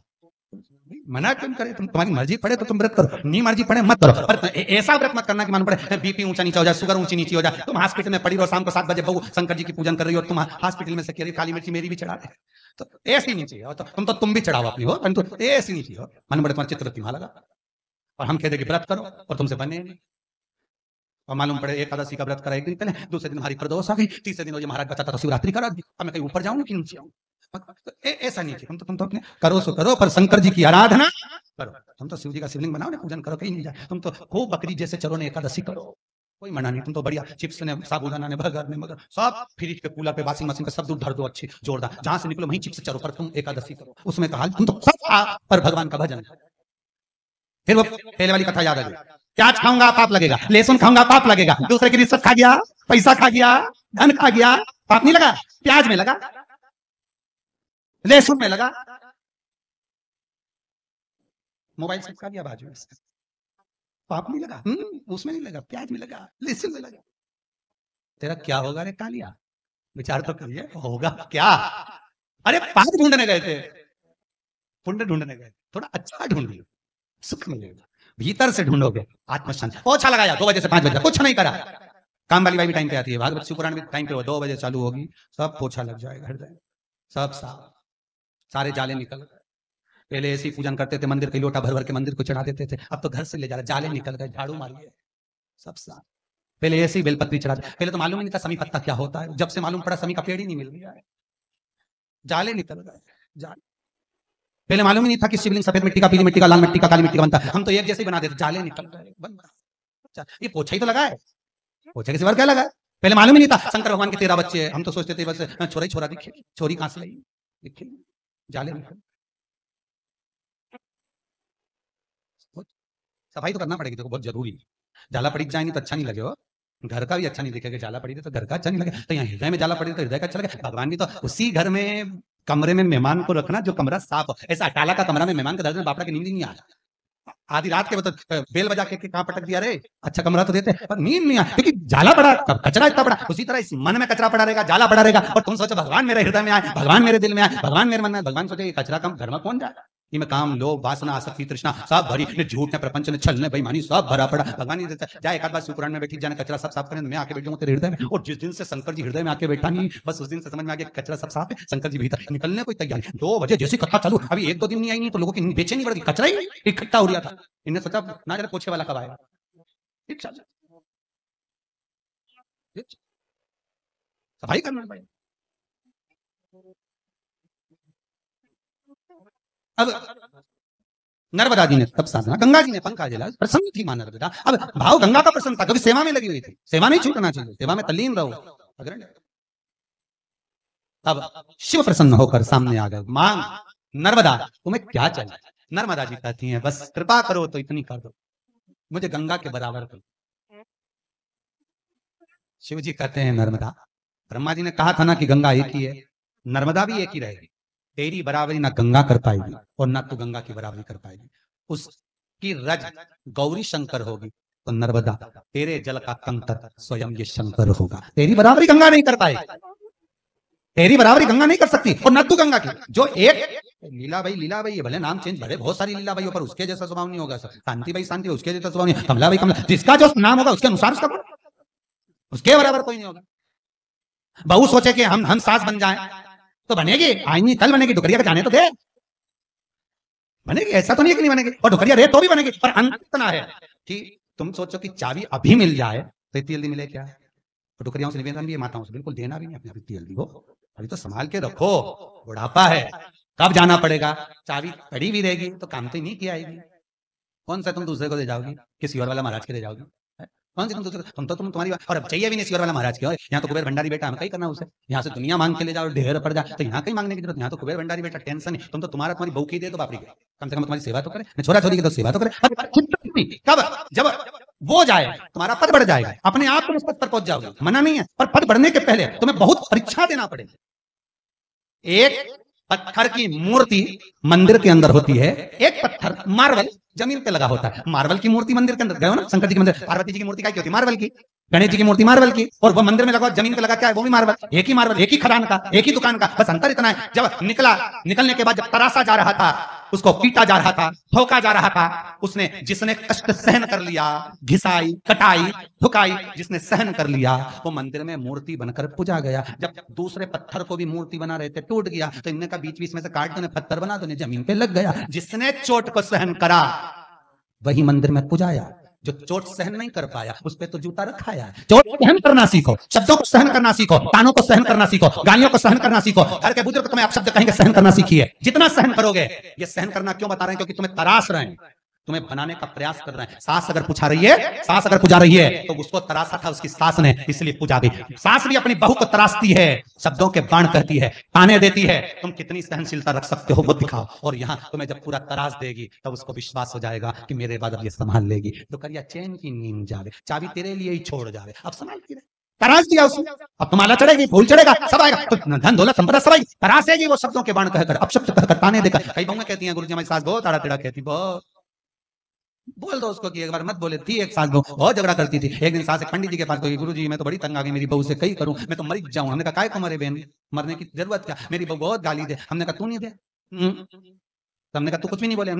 मना क्यों करे? तुम, तुम्हारी मर्जी पड़े तो तुम व्रत करो, नहीं मर्जी पड़े मत करो, पर ऐसा व्रत मत करना कि मालूम पड़े बीपी ऊंचा नीचा हो जाए, शुगर ऊंची नीची हो जाए, तुम हॉस्पिटल में पड़ी रहो, शाम को 7 बजे बहू शंकर जी की पूजन कर रही हो, तुम हॉस्पिटल में से कह रही काली मिर्ची मेरी भी चढ़ा दे, तो ऐसी नहीं चाहिए। तो तुम भी चढ़ाओ अपनी हो, परंतु ऐसी नहीं चाहिए। मालूम पड़े तुम्हारा चित्र लगा और हम कह दे कि व्रत करो और तुमसे बने नहीं। और मालूम पड़े एकादशी का व्रत करा एक दिन पहले, दूसरे दिन हमारी प्रदोष आ गई, तीसरे दिन ये महाराज बताता था शिवरात्रि करा दी, अब मैं कहीं ऊपर जाऊं कि नीचे आऊं। ऐसा नहीं है, तुम तो अपने करो सो करो, पर शंकर जी की आराधना करो। तुम तो शिव जी का शिवलिंग बनाओ ना, पूजन करो, कहीं नहीं जाए। तुम तो खूब बकरी जैसे चलो ने एकादशी करो, कोई मना नहीं। तुम तो बढ़िया चिप्स ने, साबूदाना ने, बर्गर ने, मगर सब फ्रिज पे, कूलर पे, वॉशिंग मशीन पे सब दूध धर दो अच्छी जोरदार, जहां से निकलो वहीं चिप्स चलो, पर तुम एकादशी करो। उसमें कहा तुम तो सब पर भगवान का भजन। फिर वो पहले वाली कथा याद आ गई, प्याज खाऊंगा पाप लगेगा, लहसुन खाऊंगा पाप लगेगा, दूसरे की रिश्वत खा गया, पैसा खा गया, धन खा गया, पाप नहीं लगा? प्याज में लगा, लहसुन में लगा, मोबाइल से खा गया बाजू में, पाप नहीं लगा? उसमें नहीं लगा, प्याज में लगा, लहसुन में लगा। तेरा क्या होगा रे कालिया? विचार तो करिए, होगा क्या? अरे पाप ढूंढने गए थे, पुण्य ढूंढने गए, थोड़ा अच्छा ढूंढिए, सुख मिलेगा। भीतर से ढूंढोगे आत्मशांति। पोछा लगाया 2 बजे से 5 बजे, कुछ नहीं करा। काम वाली बाई भी टाइम पे आती है, भागवत शिवपुराण भी टाइम पे, 2 बजे चालू होगी, सब पोछा लग जाएगा, हृदय सब साफ, सारे जाले निकल गए। पहले ऐसे ही पूजन करते थे, मंदिर के लोटा भर भर के मंदिर को चढ़ा देते थे, अब तो घर से ले जा रहे, जाले निकल गए, झाड़ू मारिए, सब साफ। पहले ऐसे ही बेलपत्री चढ़ाते, पहले तो मालूम ही नहीं था समी पत्ता क्या होता है, जब से मालूम पड़ा समी का पेड़ ही नहीं मिल गया है, जाले निकल गए, जाले। पहले मालूम ही नहीं था कि शिवलिंग सफेद मिट्टी का, पीली मिट्टी का, लाल मिट्टी का, काली मिट्टी का बनता है, हम तो एक जैसे ही बना देते, जाले निकल गए, बन। ये पोछा ही तो लगा है, पोछे के सिवा क्या लगा है? पहले मालूम ही नहीं था शंकर भगवान के 13 बच्चे हैं, हम तो सोचते थे बस छोरा ही छोरा दिखे, छोरी कहां से लाई दिखे, जाले निकल। सफाई तो करना पड़ेगी, देखो बहुत जरूरी है, जाला पड़ी जाए नहीं तो अच्छा नहीं लगे हो, घर का भी अच्छा नहीं दिखेगा, जाला पड़ी तो घर का अच्छा नहीं लगे, तो यहाँ हृदय में जाला पड़ी तो हृदय का अच्छा लगे। भगवान भी तो उसी घर में, कमरे में मेहमान को रखना जो कमरा साफ हो। ऐसा अटाला का कमरा में मेहमान के दर्द में बापड़ा की नींद नहीं आया, आधी रात के मतलब बेल बजा के कहां पटक दिया रे, अच्छा कमरा तो देते पर नींद नहीं आया, क्योंकि जाला पड़ा, कचरा इतना पड़ा। उसी तरह इस मन में कचरा पड़ा रहेगा, जाला पड़ा रहेगा, और तुम सोचो भगवान मेरे हृदय में आए, भगवान मेरे दिल में आए, भगवान मेरे मन में। भगवान सोचे कचरा कम घर में कौन जाए, इनमें काम, लोभ, वासना, आसक्ति, तृष्णा सब भरी, ने झूठ ने, प्रपंच ने, छल ने, बेईमानी सब भरा पड़ा। भगवान ही जाए एक आध बार शिवपुराण में बैठी जाने, कचरा सब साफ करें, मैं आके बैठ जाऊंगा तेरे हृदय में। और जिस दिन से शंकर जी हृदय में आके बैठा नहीं, बस उस दिन से समझ में आ गया कचरा सब साफ है, शंकर जी भीतर निकलने कोई तैयारी। 2 बजे जैसी कथा चालू, अभी 1-2 दिन नहीं आई नहीं तो लोगों की बेचैनी बढ़ गई, कचरा ही इकट्ठा हो रहा था। इन्हें सोचा ना जरा पोछे वाला कब आएगा, सफाई करना पड़ेगा। अब नर्मदा जी ने तब साधना, गंगा जी ने पंखा जला, प्रसन्न थी मां नर्मदा। अब भाव गंगा का प्रसन्न था, क्योंकि सेवा में लगी हुई थी, सेवा नहीं छूटना चाहिए, सेवा में तल्लीन रहो। अब शिव प्रसन्न होकर सामने आ गए, मां नर्मदा तुम्हें क्या चाहिए? नर्मदा जी कहती हैं बस कृपा करो तो इतनी कर दो, मुझे गंगा के बराबर करो। शिव जी कहते हैं नर्मदा, ब्रह्मा जी ने कहा था ना कि गंगा एक ही है, नर्मदा भी एक ही रहेगी, तेरी बराबरी ना गंगा कर पाएगी और ना तू गंगा की बराबरी कर पाएगी। उसकी रज गौरी शंकर होगी तो नर्मदा तेरे जल का कंकर स्वयं ये शंकर होगा। तेरी बराबरी गंगा नहीं कर पाएगी, तेरी बराबरी गंगा नहीं कर सकती और ना तू गंगा की। जो एक लीलाबाई ये भले नाम चेंज, भले बहुत सारी लीलाबाई, पर उसके जैसा स्वभाव नहीं होगा। शांतिबाई शांति, उसके जैसा स्वभाव नहीं। कमलाबाई कमला, जिसका जो नाम होगा उसके अनुसार उसका, उसके बराबर कोई नहीं होगा। बहू सोचे कि हम सास बन जाए तो बनेगी, आज नहीं कल बनेगी, डुकरिया का जाने तो दे, बनेगी, ऐसा तो नहीं है कि नहीं बनेगी, और डुकरिया रहे तो भी बनेगी। पर अंत इतना है कि तुम सोचो कि चाबी अभी मिल जाए तो इतनी जल्दी मिले क्या? तो डुकरियाओं से निवेदन भी है, माताओं से बिल्कुल देना भी नहीं अपने, इतनी जल्दी हो, अभी तो संभाल के रखो, बुढ़ापा है, कब जाना पड़ेगा, चाबी पड़ी भी रहेगी तो काम तो नहीं किया आएगी। कौन सा तुम दूसरे को दे जाओगी, किसी और वाला महाराज के दे जाओगी? कौन सी तुम दूसरे, तुम तुम्हारी बात, और अब चाहिए भी नहीं सियोर वाला महाराज के। यहाँ तो कुबेर भंडारी बेटा, हमें कहीं करना उसे, यहाँ से दुनिया मांग के ले जाओ, ढेर पड़ जाए तो यहाँ कहीं मांगने की जरूरत, यहाँ तो कुबेर भंडारी बेटा, टेंशन नहीं। तुम तो तुम्हारी बहू की दे तो बापरी के, कम से कम तुम्हारी सेवा तो करे, छोरा छोरी की तो सेवा तो करे। कब? जब वो जाए तुम्हारा पद बढ़ जाएगा, अपने आप तुम उस पद पर पहुंच जाओगे, मना नहीं है, पर पद बढ़ने के पहले तुम्हें बहुत परीक्षा देना पड़ेगा। एक पत्थर की मूर्ति मंदिर के अंदर होती है, एक पत्थर मार्बल जमीन पे लगा होता है। मार्बल की मूर्ति मंदिर के अंदर गए हो ना, शंकर जी के मंदिर, पार्वती जी की मूर्ति क्या होती है? मार्बल की। गणेश जी की मूर्ति मार्बल की, और वो मंदिर में लगा जमीन पे लगा क्या है? वो भी मार्बल। एक ही मार्बल, एक ही खदान का, एक ही दुकान का, बस अंतर इतना है जब निकलने के बाद जब तराशा जा रहा था, उसको पीटा जा रहा था, ठोका जा रहा था, उसने जिसने कष्ट सहन कर लिया, घिसाई, कटाई, ठुकाई, जिसने सहन कर लिया, वो मंदिर में मूर्ति बनकर पूजा गया। जब दूसरे पत्थर को भी मूर्ति बना रहे थे, टूट गया, तो इनने का बीच बीच में से काट दो, पत्थर बना दो, जमीन पे लग गया। जिसने चोट को सहन करा वही मंदिर में पूजाया, जो चोट सहन नहीं कर पाया उस पर तो जूता रखाया है। चोट सहन करना सीखो, शब्दों को सहन करना सीखो, तानों को सहन करना सीखो, गालियों को सहन करना सीखो। घर के बुजुर्ग तुम्हें अपशब्द कहेंगे, सहन करना सीखिए। जितना सहन करोगे, ये सहन करना क्यों बता रहे हैं? क्योंकि तुम्हें तराश रहे हैं, तुम्हें बनाने का प्रयास कर रहे हैं। सास अगर पुछा रही है, सास अगर पुजा रही है तो उसको तराशा था उसकी सास ने, इसलिए पुजा गई। सास भी अपनी बहू को तराशती है, शब्दों के बाण कहती है, ताने देती है। तुम कितनी सहनशीलता रख सकते हो वो दिखाओ। और यहाँ तुम्हें जब पूरा तराश देगी तब उसको विश्वास हो जाएगा कि मेरे बाद अब ये संभाल लेगी। तो करिया चैन की नींद जावे, चाबी तेरे लिए ही छोड़ जावे, अब संभालती रहे। तराश दिया उसने, अब तुम्हारा चढ़ेगी, फूल चढ़ेगा, सब आएगा, तो धन दौलत संपदा सब आएगी। तराशेगी वो शब्दों के बाण कहकर, अपशब्द कहकर, ताने देकर। कई बहुएं कहती हैं गुरुजी हमारी सास बहुत आड़ा टेढ़ा कहती, बहुत बोल दो उसको कि एक बार मत बोले थी। एक सास बहू बहुत झगड़ा करती थी। एक दिन सास एक पंडित जी के पास गई, गुरुजी मैं तो बड़ी तंग आ गई, मेरी बहू से कई करूं, मैं तो मर जाऊं। हमने कहा काय को मरे बहन, मरने की जरूरत क्या, मेरी बहू बहुत गाली दे। हमने कहा तू नहीं दे। हमने कहा तू कुछ भी नहीं बोले,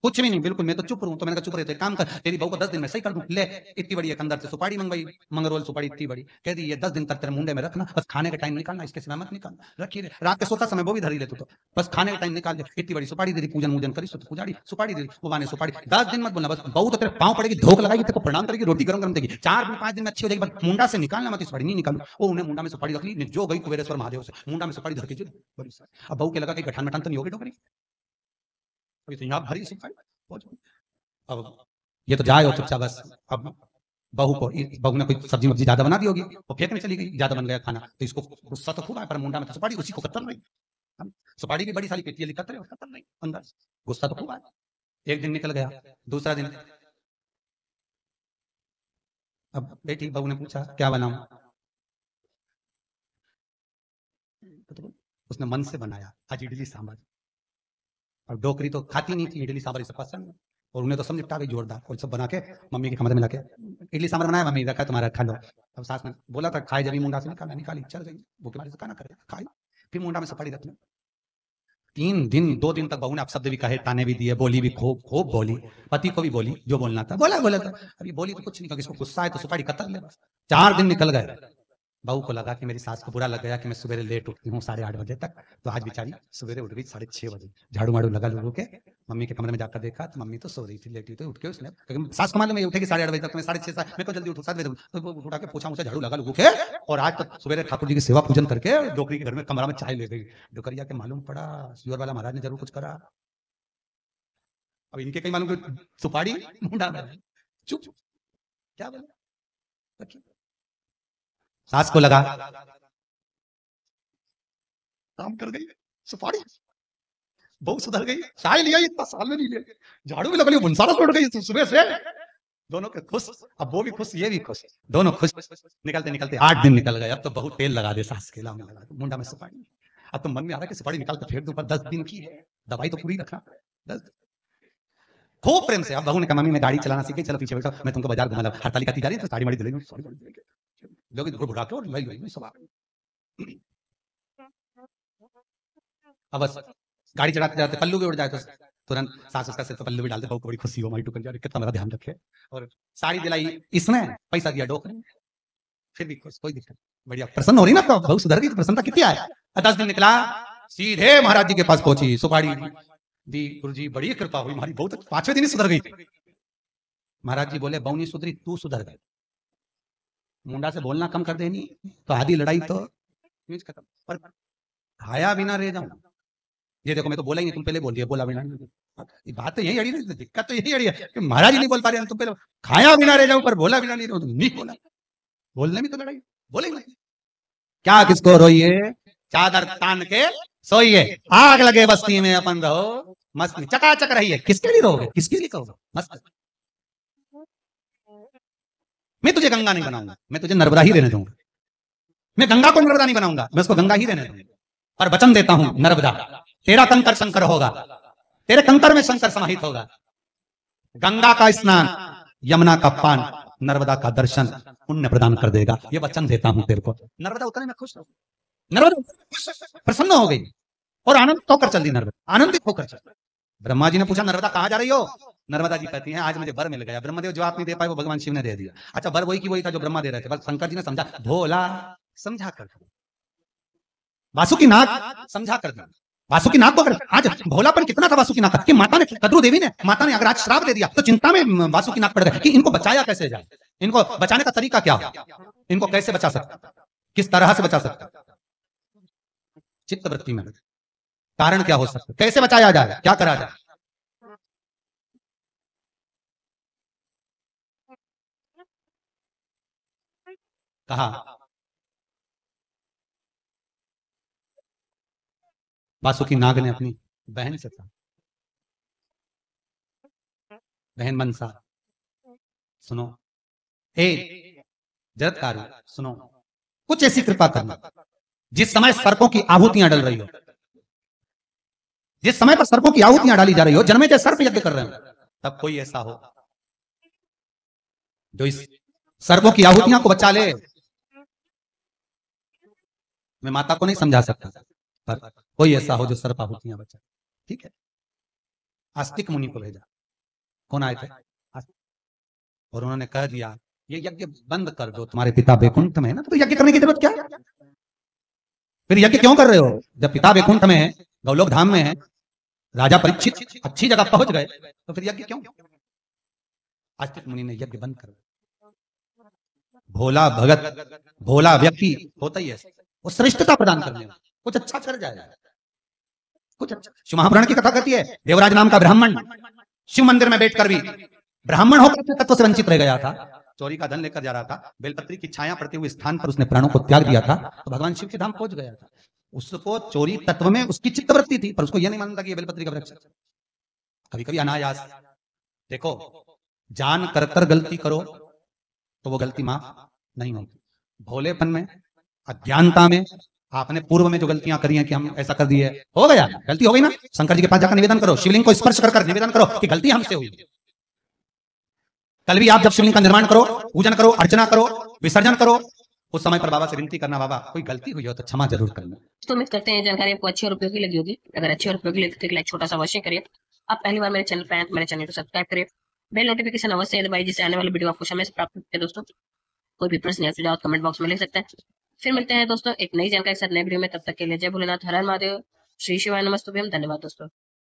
कुछ भी नहीं, बिल्कुल मैं तो चुप रहूं। तो मैंने कहा चुप रहे, तो काम कर, तेरी बहू को 10 दिन में सही कर दूं। ले इतनी बड़ी एक अंदर से सुपारी मंगवाई, मंगरोल सुपारी इतनी बड़ी, कह दी ये 10 दिन तक तेरे मुंडे में रखना, बस खाने के टाइम निकालना, इसके सिवा मत निकालना, रखी रे। रात के सोता समय वो भी धरी ले तू, तो बस खाने के टाइम निकाल दे। इतनी बड़ी सुपारी दे दी, पूजन वूजन करी, पुजारी सुपारी दे दी, वो माने सुपारी। 10 दिन मत बोलना, बस बहू तो तेरे पांव पड़ेगी, धोख लगाएगी, तेरे को प्रणाम करेगी, रोटी गरम गरम देगी। 4 दिन 5 दिन में अच्छी हो जाएगी, बस मुंडा से निकालना मत, सुपारी नहीं निकालू। वो उन्हें मुंडा में सुपारी रख ली, जो गई कुबेरेश्वर महादेव से मुंडा में सुपारी धर के बड़ी। अब बहू के लगा कि गठान मठान तो नहीं होगी डोकरी, अभी तो यहाँ भरी सुपारी। अब ये तो जाए हो चुपचाप बस। अब बहू ने कोई सब्जी वब्जी ज्यादा बना दी होगी, वो फेंकने चली गई, ज्यादा बन गया खाना, तो इसको गुस्सा तो खूब आया, पर मुंडा में तो सुपारी, उसी को कतर नहीं। सुपारी भी बड़ी सारी पेटी है, कतर नहीं अंदर, गुस्सा तो खूब आया। एक दिन निकल गया, दूसरा दिन अब बेटी बहू ने पूछा क्या बनाऊं, तो उसने मन से बनाया आज इडली सांभर। और डोकरी तो खाती नहीं थी इडली सांभर, इसे पसंद, और उन्हें तो सब निपटा गई जोरदार। और सब बना के मम्मी के कमरे में लाके इडली सांभर बनाया, मम्मी रखा तुम्हारा खा लो। अब सास ने बोला था खाए, जब मुंडा से निकाली, चल गई वो के बारे से खाना करे, खाई, फिर मुंडा में सुपारी रखने। 3 दिन 2 दिन तक बहू ने अपशब्द भी कहे, ताने भी दिए, बोली भी खूब खूब बोली, पति को भी बोली, जो बोलना था बोला था। अभी बोली तो कुछ नहीं, क्योंकि इसको गुस्सा है तो सुपारी कतर ले बस। 4 दिन निकल गए, बहू को लगा कि मेरी सास को बुरा लग गया कि मैं सवेरे लेट उठती हूँ 8:30 बजे तक, तो आज बेचारी सवेरे उठ गई 6:30 बजे। झाड़ू माड़ू लगा लोगों के, मम्मी के कमरे में जाकर देखा तो मम्मी तो सो रही थी, लेटी थी। उठ के उसने, सास को मालूम है उठेगी 8:30 बजे तक, मैं 6:30 मेरे को जल्दी उठो 7 बजे, तो उठा के पूछा मुझे, झाड़ू लगा लोगों के, और आज तक सवेरे ठाकुर जी की सेवा पूजन करके डोकरी के घर में कमरा में चाय ले गई। डोकरिया के मालूम पड़ा सियोर वाला महाराज ने जरूर कुछ करा। अब इनके कहीं मालूम सुपारी मुंडा में, चुप क्या बोले। सास को लगा काम कर गई सुपारी, बहुत सुधर गई, चाय लिया इतना साल में नहीं लिया, झाड़ू भी लगा लिया, मुंसारा छोड़ गई सुबह से। दोनों के खुश, अब वो भी खुश ये भी खुश, दोनों खुश। निकलते निकलते 8 दिन निकल गए। अब तो बहुत तेल लगा दे सास के लाभ में, लगा दे मुंडा में सुपारी। अब तो मन में आ रहा है कि सुपारी निकाल के फेंक दूं, पर 10 दिन की है, दवाई तो पूरी रखना 10 दिन। खूब प्रेम से अब बहू ने कहा मम्मी मैं गाड़ी चलाना सीख गई, चलो पीछे बैठो मैं तुमको बाजार घुमा लाऊं। हड़ताली का जा रही है तो साड़ी माड़ी दिलेंगे, लोग बुढ़ा के और सब आ गए। अब बस गाड़ी चढ़ाते जाते पल्लू भी उड़ जाए तो तुरंत सास उसका सिर तो पल्लू भी डालते, बहू को बड़ी खुशी हो, माई टुकन जा रही, कितना मेरा ध्यान रखे। और साड़ी दिलाई इसने, पैसा दिया डोक ने, फिर भी खुश, कोई दिक्कत, बढ़िया प्रसन्न हो रही ना, तो बहू सुधर गई, तो प्रसन्नता कितनी आया। 10 दिन निकला, सीधे महाराज जी के पास पहुंची, सुपारी दी, गुरुजी बड़ी कृपा हुई हमारी, बहुत 5वें दिन ही सुधर गई। महाराज जी बोले बहू नहीं सुधरी, तू सुधर गई, मुंडा से बोलना कम कर देनी तो आधी लड़ाई तो खत्म। पर खाया बिना रह जाऊं, ये देखो मैं तो बोला ही नहीं, तुम पहले बोल दिया, बोला बिना। बात तो यही अड़ी है, दिक्कत तो यही अड़ी है कि महाराज ही नहीं बोल पा रहे, तुम पहले खाया बिना रह जाऊं पर बोला बिना नहीं रहो, नहीं बोला, बोलने में तो लड़ाई, बोलेंगे क्या किसको रोइए, चादर तान के सोइए, आग लगे बस्ती में अपन रहो मस्त, चकाचक रहिए, किसके लिए रहोगे, किसके लिए कहोगे मस्त। मैं तुझे गंगा नहीं बनाऊंगा, मैं तुझे नर्मदा ही रहने दूंगा, मैं गंगा को नर्मदा नहीं बनाऊंगा, मैं उसको गंगा ही रहने दूंगा, पर वचन देता हूं नर्मदा तेरा कंकर शंकर होगा, तेरे कंकर में शंकर समाहित होगा। गंगा का स्नान, यमुना का पान, नर्मदा का दर्शन पुण्य प्रदान कर देगा, ये वचन देता हूं तेरे को। नर्मदा उतरने में खुश हो, नर्मदा प्रसन्न हो गई और आनंद होकर चल दी, नर्मदा आनंदित होकर चल। ब्रह्मा जी ने पूछा नर्मदा कहां जा रही हो, नर्मदा जी कहती हैं आज मुझे वर मिल गया। ब्रह्मदेव जवाब नहीं दे पाए, वो भगवान शिव ने दे दिया। अच्छा वर वही की वही था जो ब्रह्मा दे रहे थे, बस शंकर जी ने समझा, भोला समझा कर, वासुकी नाग समझा कर दिया, वासुकी नाग को अगर आज भोलापन कितना था वासुकी नाग का कि माता ने, कद्रू देवी ने, माता ने अगर आज श्राप दे दिया तो चिंता में वासुकी नाग पड़ गए कि इनको बचाया कैसे जाए, इनको बचाने का तरीका क्या हो, इनको कैसे बचा सकता, किस तरह से बचा सकता, चित्त वृत्ति में कारण क्या हो सकता, कैसे बचाया जाए, क्या करा जाए। कहा वासुकी नाग ने अपनी बहन से कहा, बहन मनसा सुनो, ए जरत्कारु सुनो, कुछ ऐसी कृपा करना जिस समय सर्पों की आहुतियां डल रही हो, जिस समय पर सर्पों की आहुतियां डाली जा रही हो, जन्मे के सर्प यज्ञ कर रहे हो, तब कोई ऐसा हो जो इस सर्पों की आहुतियां को बचा ले। मैं माता को नहीं समझा सकता, पर कोई ऐसा हो जो सर्प आहुतियां बचा। ठीक है, आस्तिक मुनि को भेजा। कौन आए थे? और उन्होंने कह दिया ये यज्ञ बंद कर दो, तुम्हारे पिता बैकुंठ में है ना, तो यज्ञ करने की जरूरत क्या है? फिर यज्ञ क्यों कर रहे हो? जब पिता बैकुंठ में है, गौलोक धाम में है, राजा परीक्षित अच्छी जगह पहुंच गए, तो फिर यज्ञ क्यों? आस्तिक मुनि ने यज्ञ बंद कर दिया। भोला भगत, भोला व्यक्ति होता ही है, वो श्रेष्ठता प्रदान करने में कुछ अच्छा कर जाएगा, कुछ अच्छा। शिव महापुराण की कथा कहती है, देवराज नाम का ब्राह्मण शिव मंदिर में बैठकर भी ब्राह्मण होकर तत्व से वंचित रह गया था, चोरी का धन लेकर जा रहा था, बेलपत्री की छाया पड़ते हुए स्थान पर उसने प्राणों को त्याग दिया था, तो भगवान शिव के धाम पहुंच गया था। उसको चोरी तत्व में उसकी चित्तवृत्ति थी, पर उसको यह नहीं मानता कि ये बेलपत्री का वृक्ष। कभी कभी अनायास देखो, जान कर कर गलती करो तो वो गलती माफ नहीं होती। भोलेपन में, अज्ञानता में, आपने पूर्व में जो गलतियां करी हैं कि हम ऐसा कर दिए, हो गया, गलती हो गई ना, शंकर जी के पास जाकर निवेदन करो, शिवलिंग को स्पर्श कर निवेदन करो कि गलती हमसे हुई। कल भी आप जब शिवलिंग का निर्माण करो, पूजन करो, अर्चना करो, विसर्जन करो, उस समय पर बाबा से विनती करना, बाबा कोई गलती हुई हो तो क्षमा जरूर करना।
तो उम्मीद करते हैं जानकारी आपको अच्छी और उपयोगी लगी होगी। अगर अच्छी और उपयोगी लगी तो एक लाइक छोटा सा अवश्य करिए। आप पहली बार मेरे चैनल पर आए तो मेरे चैनल को सब्सक्राइब करिए, बेल नोटिफिकेशन अवश्य दबाइए, जिससे आने वाली वीडियो आपको समय से प्राप्त होती है। दोस्तों कोई भी प्रश्न या सुझाव कमेंट बॉक्स में लिख सकते हैं। फिर मिलते हैं दोस्तों एक नई जानकारी के साथ नए वीडियो में, तब तक के लिए जय भोलेनाथ, हर हर महादेव, श्री शिवाय नमस्तुभ्यम। धन्यवाद दोस्तों।